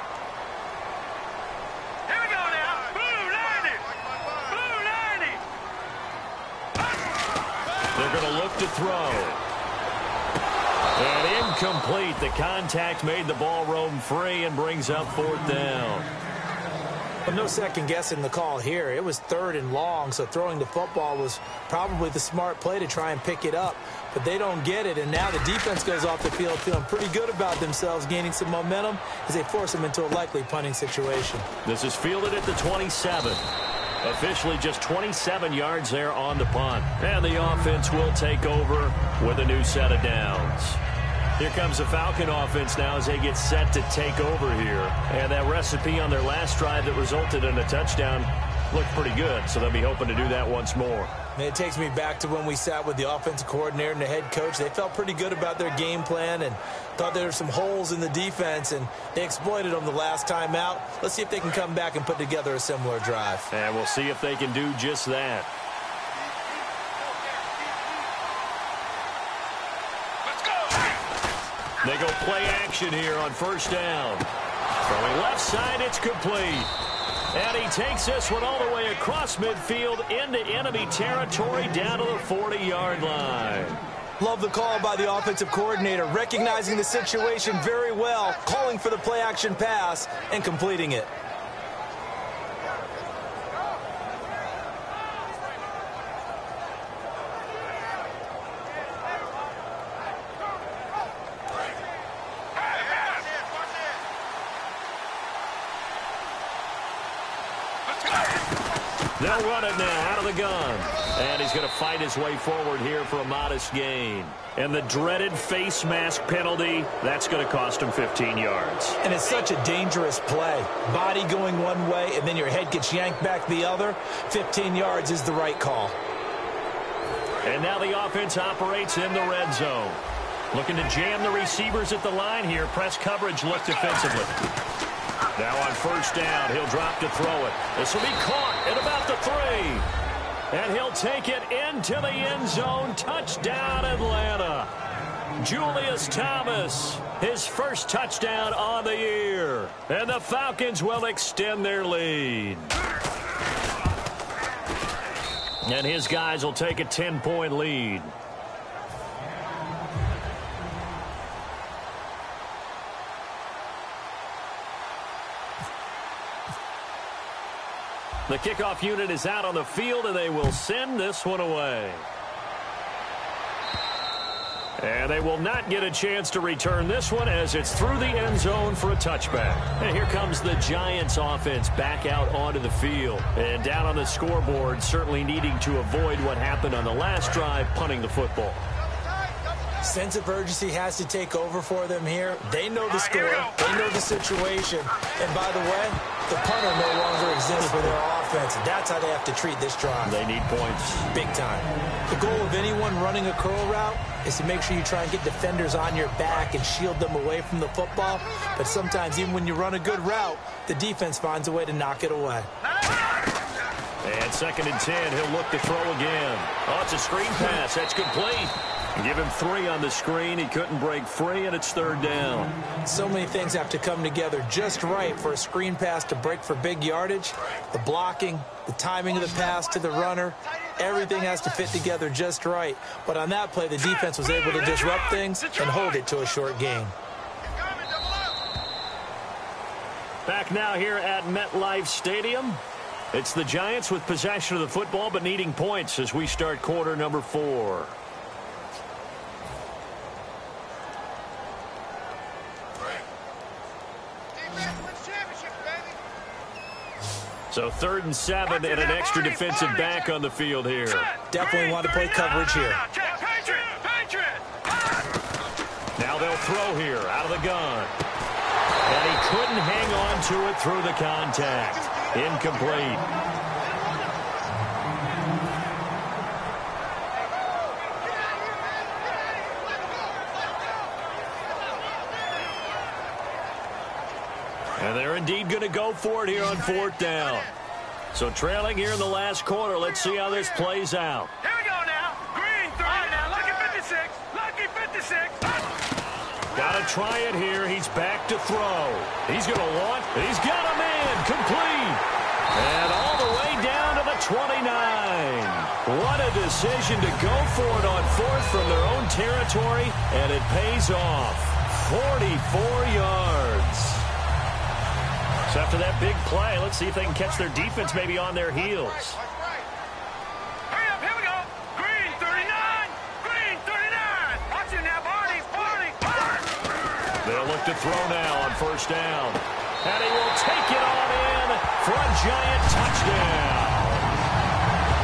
Here we go now. Blue 90. Blue 90. They're going to look to throw. And incomplete. The contact made the ball roam free and brings up 4th down. But no second guessing the call here. It was 3rd and long, so throwing the football was probably the smart play to try and pick it up. But they don't get it, and now the defense goes off the field feeling pretty good about themselves, gaining some momentum as they force them into a likely punting situation. This is fielded at the 27. Officially just 27 yards there on the punt. And the offense will take over with a new set of downs. Here comes the Falcon offense now as they get set to take over here. And that recipe on their last drive that resulted in a touchdown looked pretty good, so they'll be hoping to do that once more. And it takes me back to when we sat with the offensive coordinator and the head coach. They felt pretty good about their game plan and thought there were some holes in the defense, and they exploited them the last time out. Let's see if they can come back and put together a similar drive. And we'll see if they can do just that. They go play action here on 1st down. Throwing left side, it's complete. And he takes this one all the way across midfield into enemy territory down to the 40-yard line. Love the call by the offensive coordinator, recognizing the situation very well, calling for the play action pass and completing it. They'll run it now out of the gun. And he's going to fight his way forward here for a modest gain. And the dreaded face mask penalty, that's going to cost him 15 yards. And it's such a dangerous play. Body going one way, and then your head gets yanked back the other. 15 yards is the right call. And now the offense operates in the red zone. Looking to jam the receivers at the line here. Press coverage look defensively. Now on 1st down, he'll drop to throw it. This will be caught at about the 3. And he'll take it into the end zone. Touchdown, Atlanta. Julius Thomas, his first touchdown on the year. And the Falcons will extend their lead. And his guys will take a 10-point lead. The kickoff unit is out on the field, and they will send this one away. And they will not get a chance to return this one as it's through the end zone for a touchback. And here comes the Giants offense back out onto the field. And down on the scoreboard, certainly needing to avoid what happened on the last drive, punting the football. Sense of urgency has to take over for them here. They know the score. They know the situation. And by the way, the punter no longer exists for their offense. defense. That's how they have to treat this drive. They need points. Big time. The goal of anyone running a curl route is to make sure you try and get defenders on your back and shield them away from the football. But sometimes, even when you run a good route, the defense finds a way to knock it away. And 2nd and 10, he'll look to throw again. Oh, it's a screen pass. That's complete. Give him 3 on the screen. He couldn't break free, and it's 3rd down. So many things have to come together just right for a screen pass to break for big yardage. The blocking, the timing of the pass to the runner, everything has to fit together just right. But on that play, the defense was able to disrupt things and hold it to a short gain. Back now here at MetLife Stadium. It's the Giants with possession of the football but needing points as we start quarter number 4. So 3rd and 7 and an extra defensive back on the field here. Definitely want to play coverage here. Now they'll throw here out of the gun. And he couldn't hang on to it through the contact. Incomplete. And they're indeed going to go for it here on 4th down. So trailing here in the last quarter. Let's see how this plays out. Here we go now. Green 3. Now, lucky 56. Lucky 56. Got to try it here. He's back to throw. He's going to launch. He's got a man. Complete. And all the way down to the 29. What a decision to go for it on 4th from their own territory. And it pays off. 44 yards. So after that big play, let's see if they can catch their defense maybe on their heels. Hurry up, here we go. Green 39. Green 39. Watch it now, Barney. They'll look to throw now on 1st down. And he will take it on in for a Giant touchdown.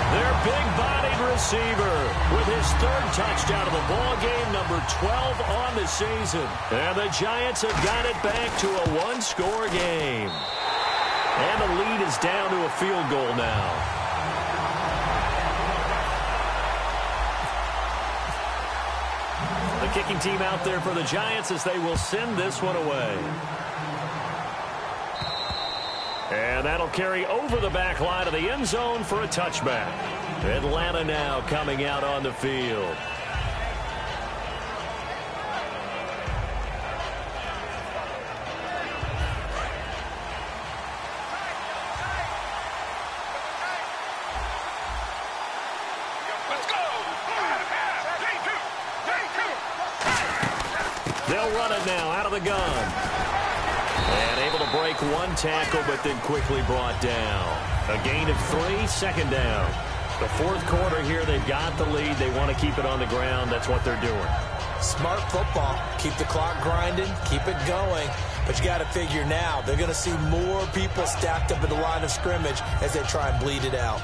Their big-bodied receiver with his 3rd touchdown of the ball game, number 12 on the season. And the Giants have got it back to a 1-score game. And the lead is down to a field goal now. The kicking team out there for the Giants as they will send this one away. And that'll carry over the back line of the end zone for a touchback. Atlanta now coming out on the field. They'll run it now out of the gun. And able to break 1 tackle, but then quickly brought down. A gain of 3, 2nd down. The 4th quarter here, they've got the lead. They want to keep it on the ground. That's what they're doing. Smart football. Keep the clock grinding. Keep it going. But you got to figure now, they're going to see more people stacked up at the line of scrimmage as they try and bleed it out.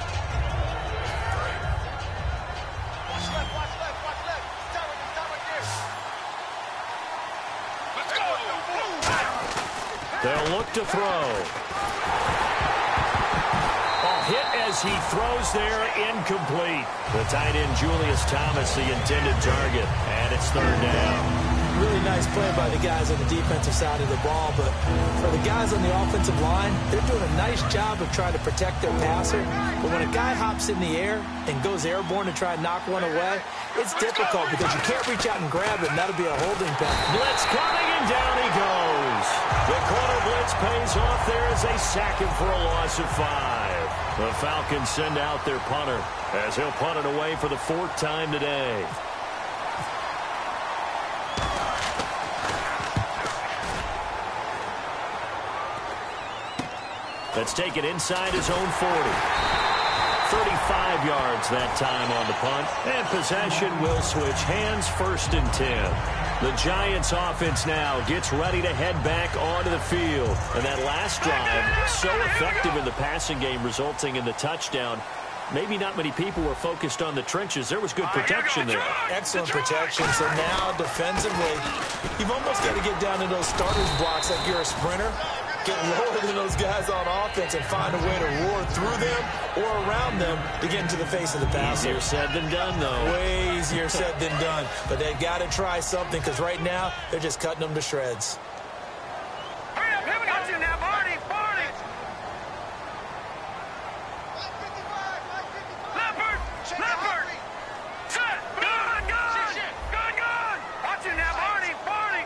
They'll look to throw. Hit as he throws there, incomplete. The tight end, Julius Thomas, the intended target, and it's 3rd down. Really nice play by the guys on the defensive side of the ball, but for the guys on the offensive line, they're doing a nice job of trying to protect their passer. But when a guy hops in the air and goes airborne to try and knock one away, it's difficult because you can't reach out and grab it, and that'll be a holding pen. Blitz coming, and down he goes. The corner blitz pays off there as they sack him for a loss of 5. The Falcons send out their punter as he'll punt it away for the 4th time today. Let's take it inside his own 40. 35 yards that time on the punt. And possession will switch hands, 1st and 10. The Giants offense now gets ready to head back onto the field. And that last drive, so effective in the passing game, resulting in the touchdown. Maybe not many people were focused on the trenches. There was good protection there. Excellent protection. So now defensively, you've almost got to get down to those starters blocks like you're a sprinter get lower than those guys on offense and find a way to roar through them or around them to get into the face of the passer. Easier said than done, though. Way easier said than done. But they've got to try something because right now they're just cutting them to shreds. Hurry up, here we got you now, Barney, Barney. Leopard, Leopard. Set, gun, gun, gun, gun. Watch you now, Barney, Barney.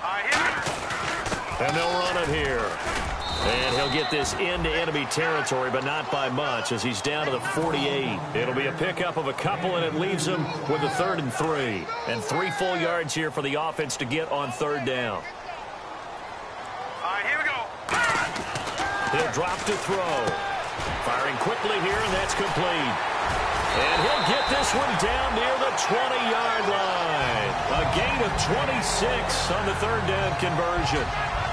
All right, here. And they'll run it here. And he'll get this into enemy territory, but not by much, as he's down to the 48. It'll be a pickup of a couple, and it leaves him with a 3rd and 3. And 3 full yards here for the offense to get on 3rd down. All right, here we go. He'll drop to throw. Firing quickly here, and that's complete. And he'll get this one down near the 20-yard line. A gain of 26 on the 3rd down conversion.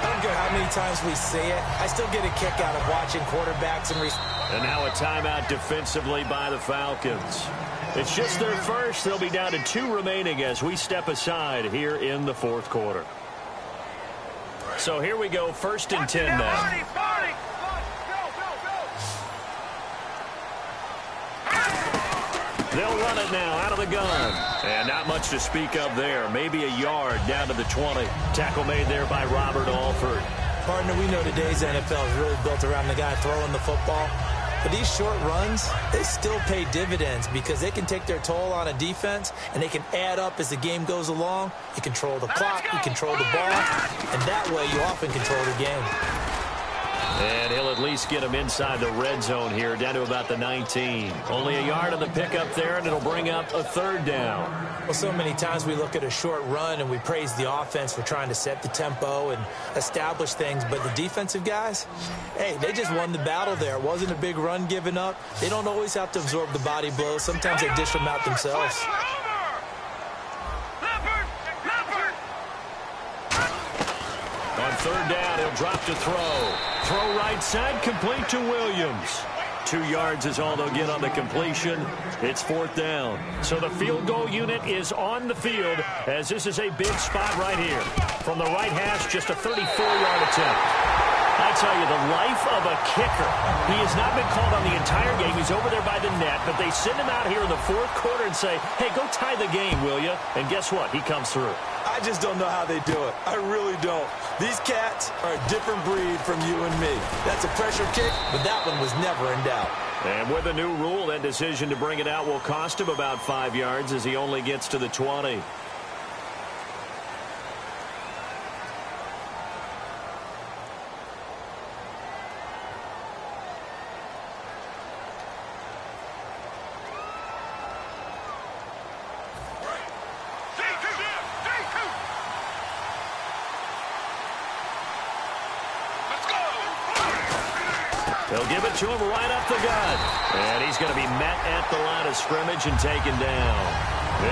I don't care how many times we say it. I still get a kick out of watching quarterbacks and now a timeout defensively by the Falcons. It's just their first. They'll be down to 2 remaining as we step aside here in the 4th quarter. So here we go, 1st and 10 now. Barney, Barney. They'll run it now out of the gun. And not much to speak of there. Maybe a yard down to the 20. Tackle made there by Robert Alford. Partner, we know today's NFL is really built around the guy throwing the football. But these short runs, they still pay dividends because they can take their toll on a defense, and they can add up as the game goes along. You control the clock, you control the ball, and that way you often control the game. And he'll at least get him inside the red zone here, down to about the 19. Only a yard on the pickup there, and it'll bring up a 3rd down. Well, so many times we look at a short run and we praise the offense for trying to set the tempo and establish things, but the defensive guys, hey, they just won the battle there. It wasn't a big run given up. They don't always have to absorb the body blows. Sometimes they dish them out themselves. On 3rd down, he'll drop to throw. Throw right side, complete to Williams. 2 yards is all they'll get on the completion. It's 4th down. So the field goal unit is on the field, as this is a big spot right here. From the right hash, just a 34-yard attempt. I tell you, the life of a kicker. He has not been called on the entire game. He's over there by the net, but they send him out here in the 4th quarter and say, hey, go tie the game, will you? And guess what? He comes through. I just don't know how they do it. I really don't. These cats are a different breed from you and me. That's a pressure kick, but that one was never in doubt. And with a new rule, that decision to bring it out will cost him about 5 yards as he only gets to the 20. They'll give it to him right up the gut. And he's going to be met at the line of scrimmage and taken down.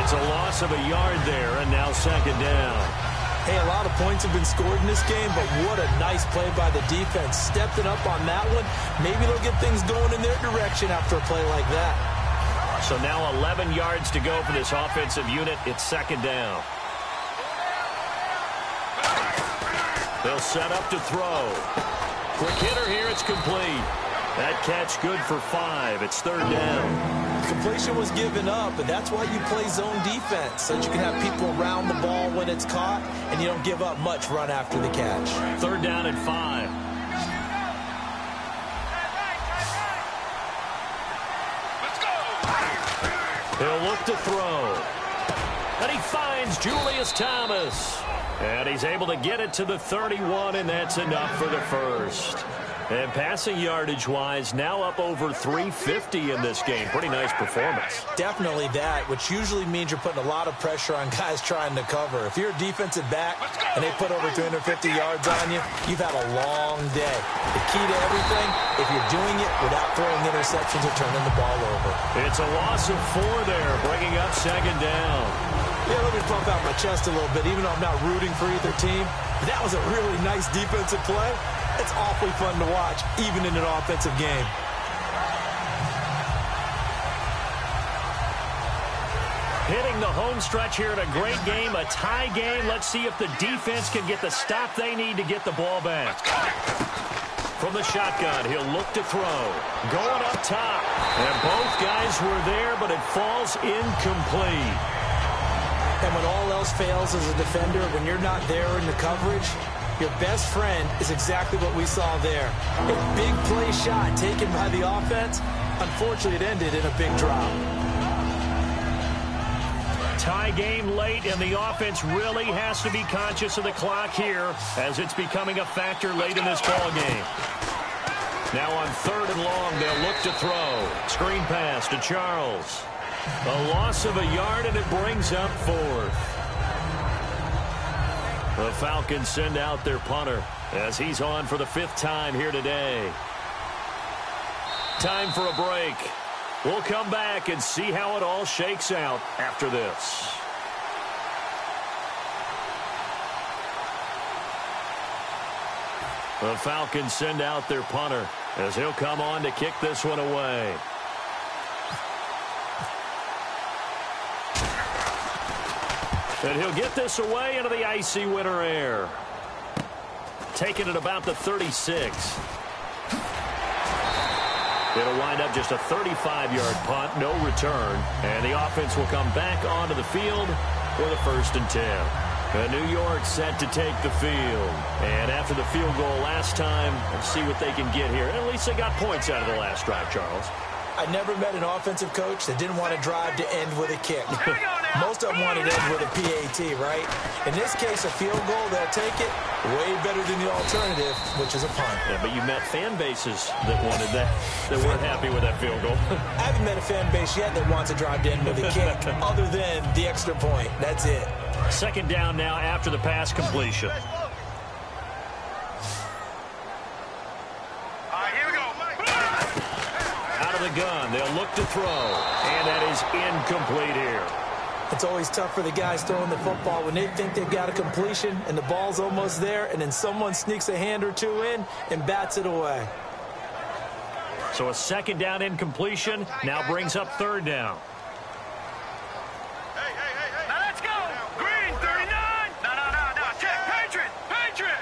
It's a loss of a yard there, and now 2nd down. Hey, a lot of points have been scored in this game, but what a nice play by the defense. Stepping up on that one. Maybe they'll get things going in their direction after a play like that. So now 11 yards to go for this offensive unit. It's 2nd down. They'll set up to throw. Quick hitter here, it's complete. That catch good for 5. It's 3rd down. Completion was given up, but that's why you play zone defense, so that you can have people around the ball when it's caught, and you don't give up much run after the catch. 3rd down and 5. He'll look to throw. And he finds Julius Thomas. And he's able to get it to the 31, and that's enough for the first. And passing yardage-wise, now up over 350 in this game. Pretty nice performance. Definitely that, which usually means you're putting a lot of pressure on guys trying to cover. If you're a defensive back and they put over 350 yards on you, you've had a long day. The key to everything, if you're doing it without throwing interceptions or turning the ball over. It's a loss of 4 there, bringing up 2nd down. Yeah, let me pump out my chest a little bit, even though I'm not rooting for either team. That was a really nice defensive play. It's awfully fun to watch, even in an offensive game. Hitting the home stretch here in a great game, a tie game. Let's see if the defense can get the stop they need to get the ball back. From the shotgun, he'll look to throw. Going up top. And both guys were there, but it falls incomplete. And when all else fails as a defender, when you're not there in the coverage, your best friend is exactly what we saw there. A big play shot taken by the offense. Unfortunately, it ended in a big drop. Tie game late, and the offense really has to be conscious of the clock here as it's becoming a factor late in this ball game. Now on 3rd and long, they'll look to throw. Screen pass to Charles. A loss of a yard, and it brings up 4th. The Falcons send out their punter as he's on for the 5th time here today. Time for a break. We'll come back and see how it all shakes out after this. The Falcons send out their punter as he'll come on to kick this one away. And he'll get this away into the icy winter air. Taking it about the 36. It'll wind up just a 35-yard punt, no return. And the offense will come back onto the field for the 1st and 10. New York set to take the field. And after the field goal last time, let's see what they can get here. At least they got points out of the last drive, Charles. I never met an offensive coach that didn't want to drive to end with a kick. Most of them wanted to end with a PAT, right? In this case, a field goal, they'll take it way better than the alternative, which is a punt. Yeah, but you met fan bases that wanted that, that weren't happy with that field goal. I haven't met a fan base yet that wants to drive to end with a kick other than the extra point. That's it. 2nd down now after the pass completion. The gun. They'll look to throw, and that is incomplete here. It's always tough for the guys throwing the football when they think they've got a completion and the ball's almost there, and then someone sneaks a hand or two in and bats it away. So a 2nd down incompletion now brings up 3rd down. Now let's go. Green 39. No. Check. Patriot.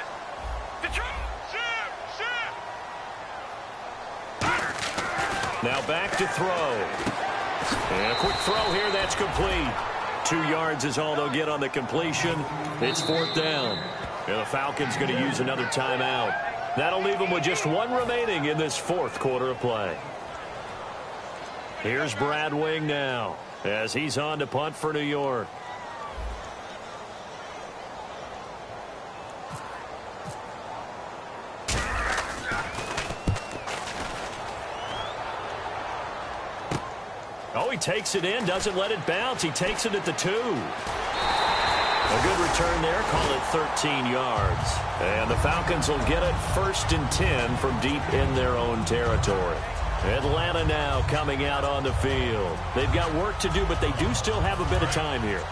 Detroit. Now back to throw. And a quick throw here. That's complete. 2 yards is all they'll get on the completion. It's 4th down. And the Falcons going to use another timeout. That'll leave them with just 1 remaining in this 4th quarter of play. Here's Brad Wing now as he's on to punt for New York. Oh, he takes it in, doesn't let it bounce. He takes it at the 2. A good return there, call it 13 yards. And the Falcons will get it 1st and 10 from deep in their own territory. Atlanta now coming out on the field. They've got work to do, but they do still have a bit of time here.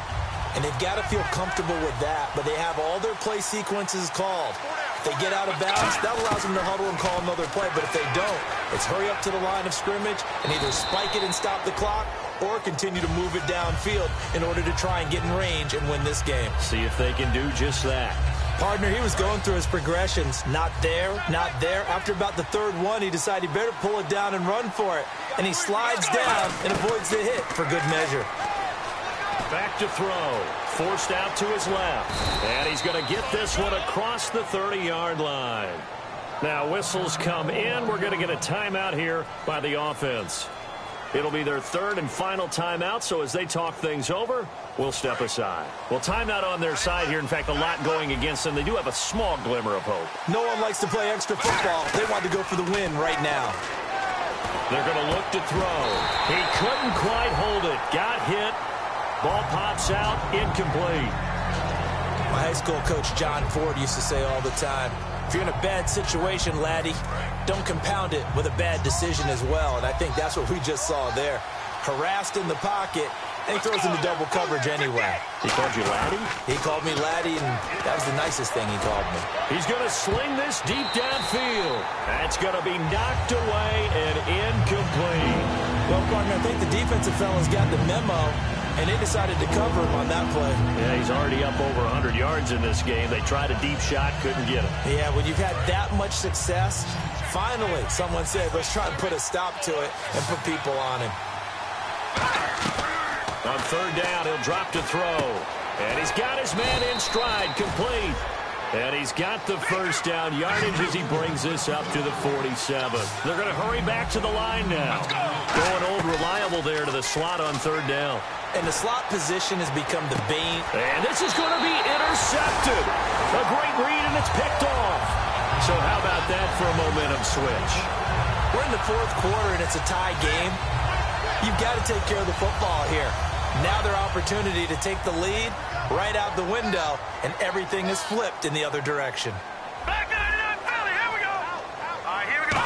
And they've got to feel comfortable with that, but they have all their play sequences called. If they get out of bounds, that allows them to huddle and call another play. But if they don't, it's hurry up to the line of scrimmage and either spike it and stop the clock or continue to move it downfield in order to try and get in range and win this game. See if they can do just that. Partner, he was going through his progressions. Not there, not there. After about the 3rd one, he decided he better pull it down and run for it. And he slides down and avoids the hit for good measure. Back to throw. Forced out to his left. And he's going to get this one across the 30-yard line. Now whistles come in. We're going to get a timeout here by the offense. It'll be their 3rd and final timeout, so as they talk things over, we'll step aside. Well, timeout on their side here. In fact, a lot going against them. They do have a small glimmer of hope. No one likes to play extra football. They want to go for the win right now. They're going to look to throw. He couldn't quite hold it. Got hit. Ball pops out, incomplete. My high school coach, John Ford, used to say all the time, if you're in a bad situation, laddie, don't compound it with a bad decision as well. And I think that's what we just saw there. harassed in the pocket, and he throws into double coverage anyway. He called you laddie? He called me laddie, and that was the nicest thing he called me. He's going to sling this deep downfield. That's going to be knocked away and incomplete. Well, partner, I think the defensive fellas got the memo, and they decided to cover him on that play. Yeah, he's already up over 100 yards in this game. They tried a deep shot, couldn't get him. Yeah, when you've had that much success, finally someone said, let's try and put a stop to it and put people on him. On third down, he'll drop to throw. And he's got his man in stride, complete. And he's got the first down yardage as he brings this up to the 47. They're going to hurry back to the line now. Going old reliable there to the slot on third down. And the slot position has become the bane. And this is going to be intercepted. A great read, and it's picked off. So how about that for a momentum switch? We're in the fourth quarter, and it's a tie game. You've got to take care of the football here. Now their opportunity to take the lead right out the window, and everything is flipped in the other direction. Back to 99 Philly. Here we go. All right, here we go.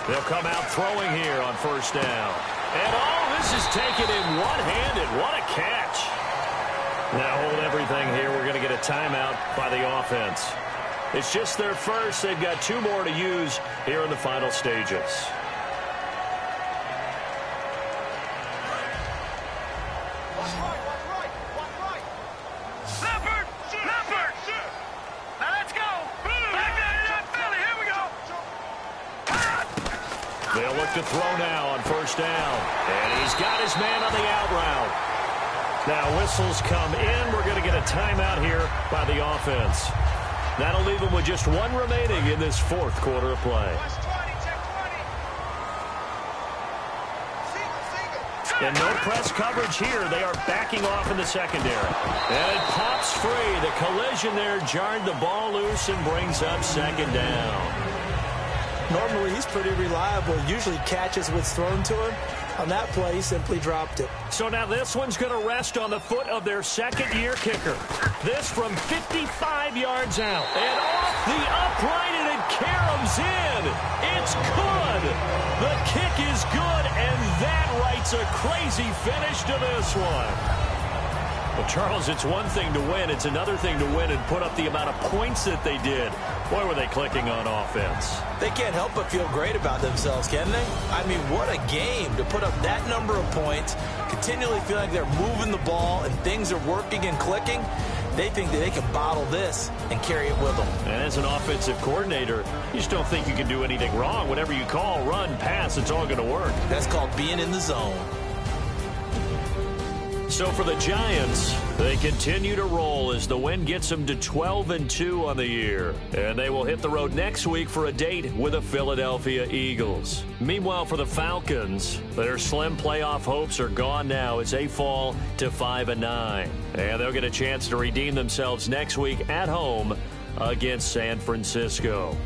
They'll come out throwing here on first down. And all this is taken in one-handed. What a catch. Now hold everything here. We're going to get a timeout by the offense. It's just their first. They've got 2 more to use here in the final stages. They'll look to throw now on first down. And he's got his man on the out route. Now whistles come in. We're going to get a timeout here by the offense. That'll leave them with just 1 remaining in this fourth quarter of play. And no press coverage here. They are backing off in the secondary. And it pops free. The collision there jarred the ball loose and brings up second down. Normally, he's pretty reliable. Usually catches what's thrown to him. On that play, he simply dropped it. So now this one's going to rest on the foot of their second-year kicker. This from 55 yards out. And off the upright, and it caroms in. It's good. The kick is good, and that writes a crazy finish to this one. Well, Charles, it's one thing to win. It's another thing to win and put up the amount of points that they did. Boy, were they clicking on offense. They can't help but feel great about themselves, can they? I mean, what a game to put up that number of points, continually feel like they're moving the ball and things are working and clicking. They think that they can bottle this and carry it with them. And as an offensive coordinator, you just don't think you can do anything wrong. Whatever you call, run, pass, it's all going to work. That's called being in the zone. So for the Giants, they continue to roll as the win gets them to 12-2 on the year. And they will hit the road next week for a date with the Philadelphia Eagles. Meanwhile, for the Falcons, their slim playoff hopes are gone now as they fall to 5-9. And they'll get a chance to redeem themselves next week at home against San Francisco.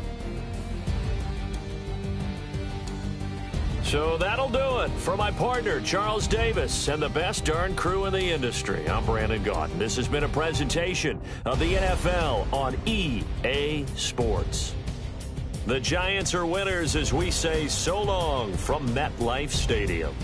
So that'll do it for my partner, Charles Davis, and the best darn crew in the industry. I'm Brandon Gaudin. This has been a presentation of the NFL on EA Sports. The Giants are winners as we say so long from MetLife Stadium.